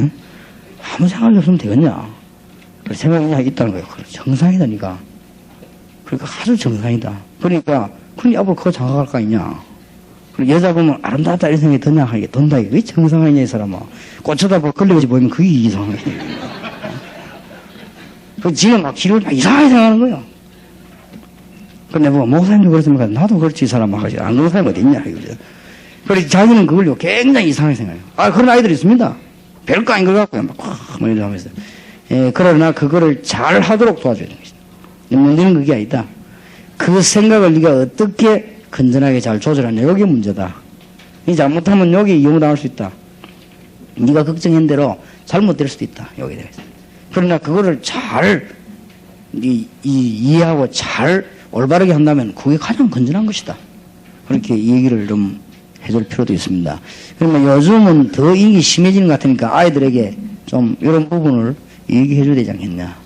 아무 생각이 없으면 되겠냐. 그런 생각이 그냥 있다는 거예요. 정상이다 니가. 그러니까 아주 정상이다. 그러니까 그럼 앞으로 그거 장가갈 거 아니냐. 그리고 여자 보면 아름답다 이런 생각이 드냐 하게 든다. 그게 정상이냐 이 사람아. 꽂혀다 보고 걸레같이 보이면 그게 이상해. 그 지금 막 길을 막 이상하게 생각하는 거예요. 근데 뭐 목사님도 그렇습니까? 나도 그렇지 이 사람 하지. 안 그런 사람이 어디 있냐 이거죠. 그래서 자기는 그걸요 굉장히 이상하게 생각해요. 그런 아이들이 있습니다. 별거 아닌 것 같고요. 막 뭐 이러면서 하면서. 그러나 그거를 잘 하도록 도와줘야 되는 것이다. 문제는 그게 아니다. 그 생각을 네가 어떻게 건전하게 잘 조절하냐. 여기 문제다. 이 잘못하면 여기 이용당할 수 있다. 네가 걱정한 대로 잘못될 수도 있다. 여기에 대해서. 그러나 그거를 잘 이해하고 잘 올바르게 한다면 그게 가장 건전한 것이다. 그렇게 얘기를 좀 해줄 필요도 있습니다. 그러면 요즘은 더 이게 심해지는 것 같으니까 아이들에게 좀 이런 부분을 얘기해줘야 되지 않겠냐.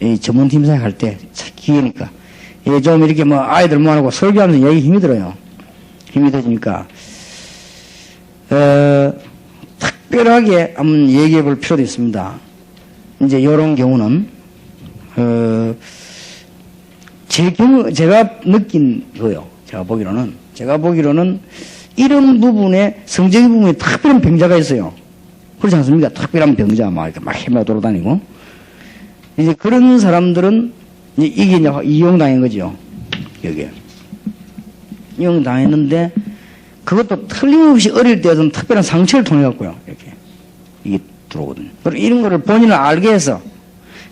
이 전문팀 사역할 때 기회니까. 좀 이렇게 뭐 아이들 모아놓고 설교하면서 얘기 힘이 들어요. 힘이 들으니까 특별하게 한번 얘기해 볼 필요도 있습니다. 이제 이런 경우는 제가 느낀 거요. 제가 보기로는 이런 부분에 성적인 부분에 특별한 병자가 있어요. 그렇지 않습니까? 특별한 병자 막 이렇게 막 헤매 돌아다니고 이제 그런 사람들은 이게 이제 이용당한 거죠. 여기에 이용당했는데 그것도 틀림없이 어릴 때 어떤 특별한 상처를 통해 갖고요. 이렇게 이게 들어오거든요. 그리고 이런 거를 본인을 알게 해서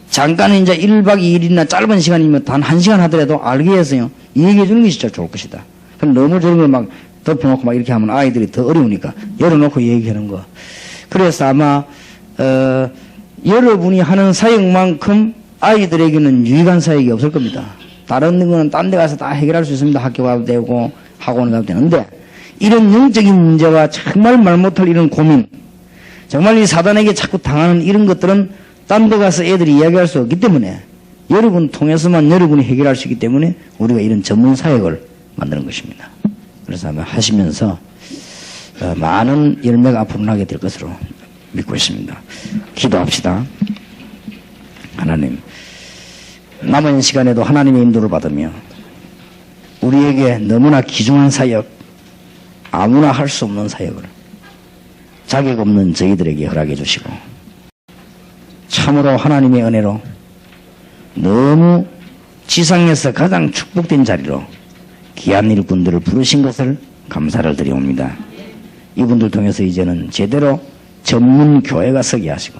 잠깐 이제 1박 2일이나 짧은 시간이면 단 1시간 하더라도 알게 해서요. 얘기해 주는 게 진짜 좋을 것이다. 그럼 너무 저런 걸 막 덮여놓고 막 이렇게 하면 아이들이 더 어려우니까 열어놓고 얘기하는 거. 그래서 아마 여러분이 하는 사역만큼 아이들에게는 유익한 사역이 없을 겁니다. 다른 거는 딴 데 가서 다 해결할 수 있습니다. 학교 가도 되고 학원 가도 되는데 이런 영적인 문제와 정말 말 못할 이런 고민, 정말 이 사단에게 자꾸 당하는 이런 것들은 딴 데 가서 애들이 이야기할 수 없기 때문에 여러분 통해서만 여러분이 해결할 수 있기 때문에 우리가 이런 전문 사역을 만드는 것입니다. 그래서 아마 하시면서 많은 열매가 앞으로 나게 될 것으로 믿고 있습니다. 기도합시다. 하나님, 남은 시간에도 하나님의 인도를 받으며 우리에게 너무나 귀중한 사역, 아무나 할 수 없는 사역을 자격 없는 저희들에게 허락해 주시고 참으로 하나님의 은혜로 너무 지상에서 가장 축복된 자리로 귀한 일꾼들을 부르신 것을 감사를 드리옵니다. 이분들 통해서 이제는 제대로 전문 교회가 서게 하시고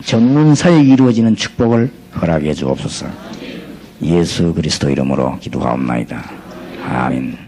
전문 사역이 이루어지는 축복을 허락해 주옵소서. 예수 그리스도 이름으로 기도하옵나이다. 아멘.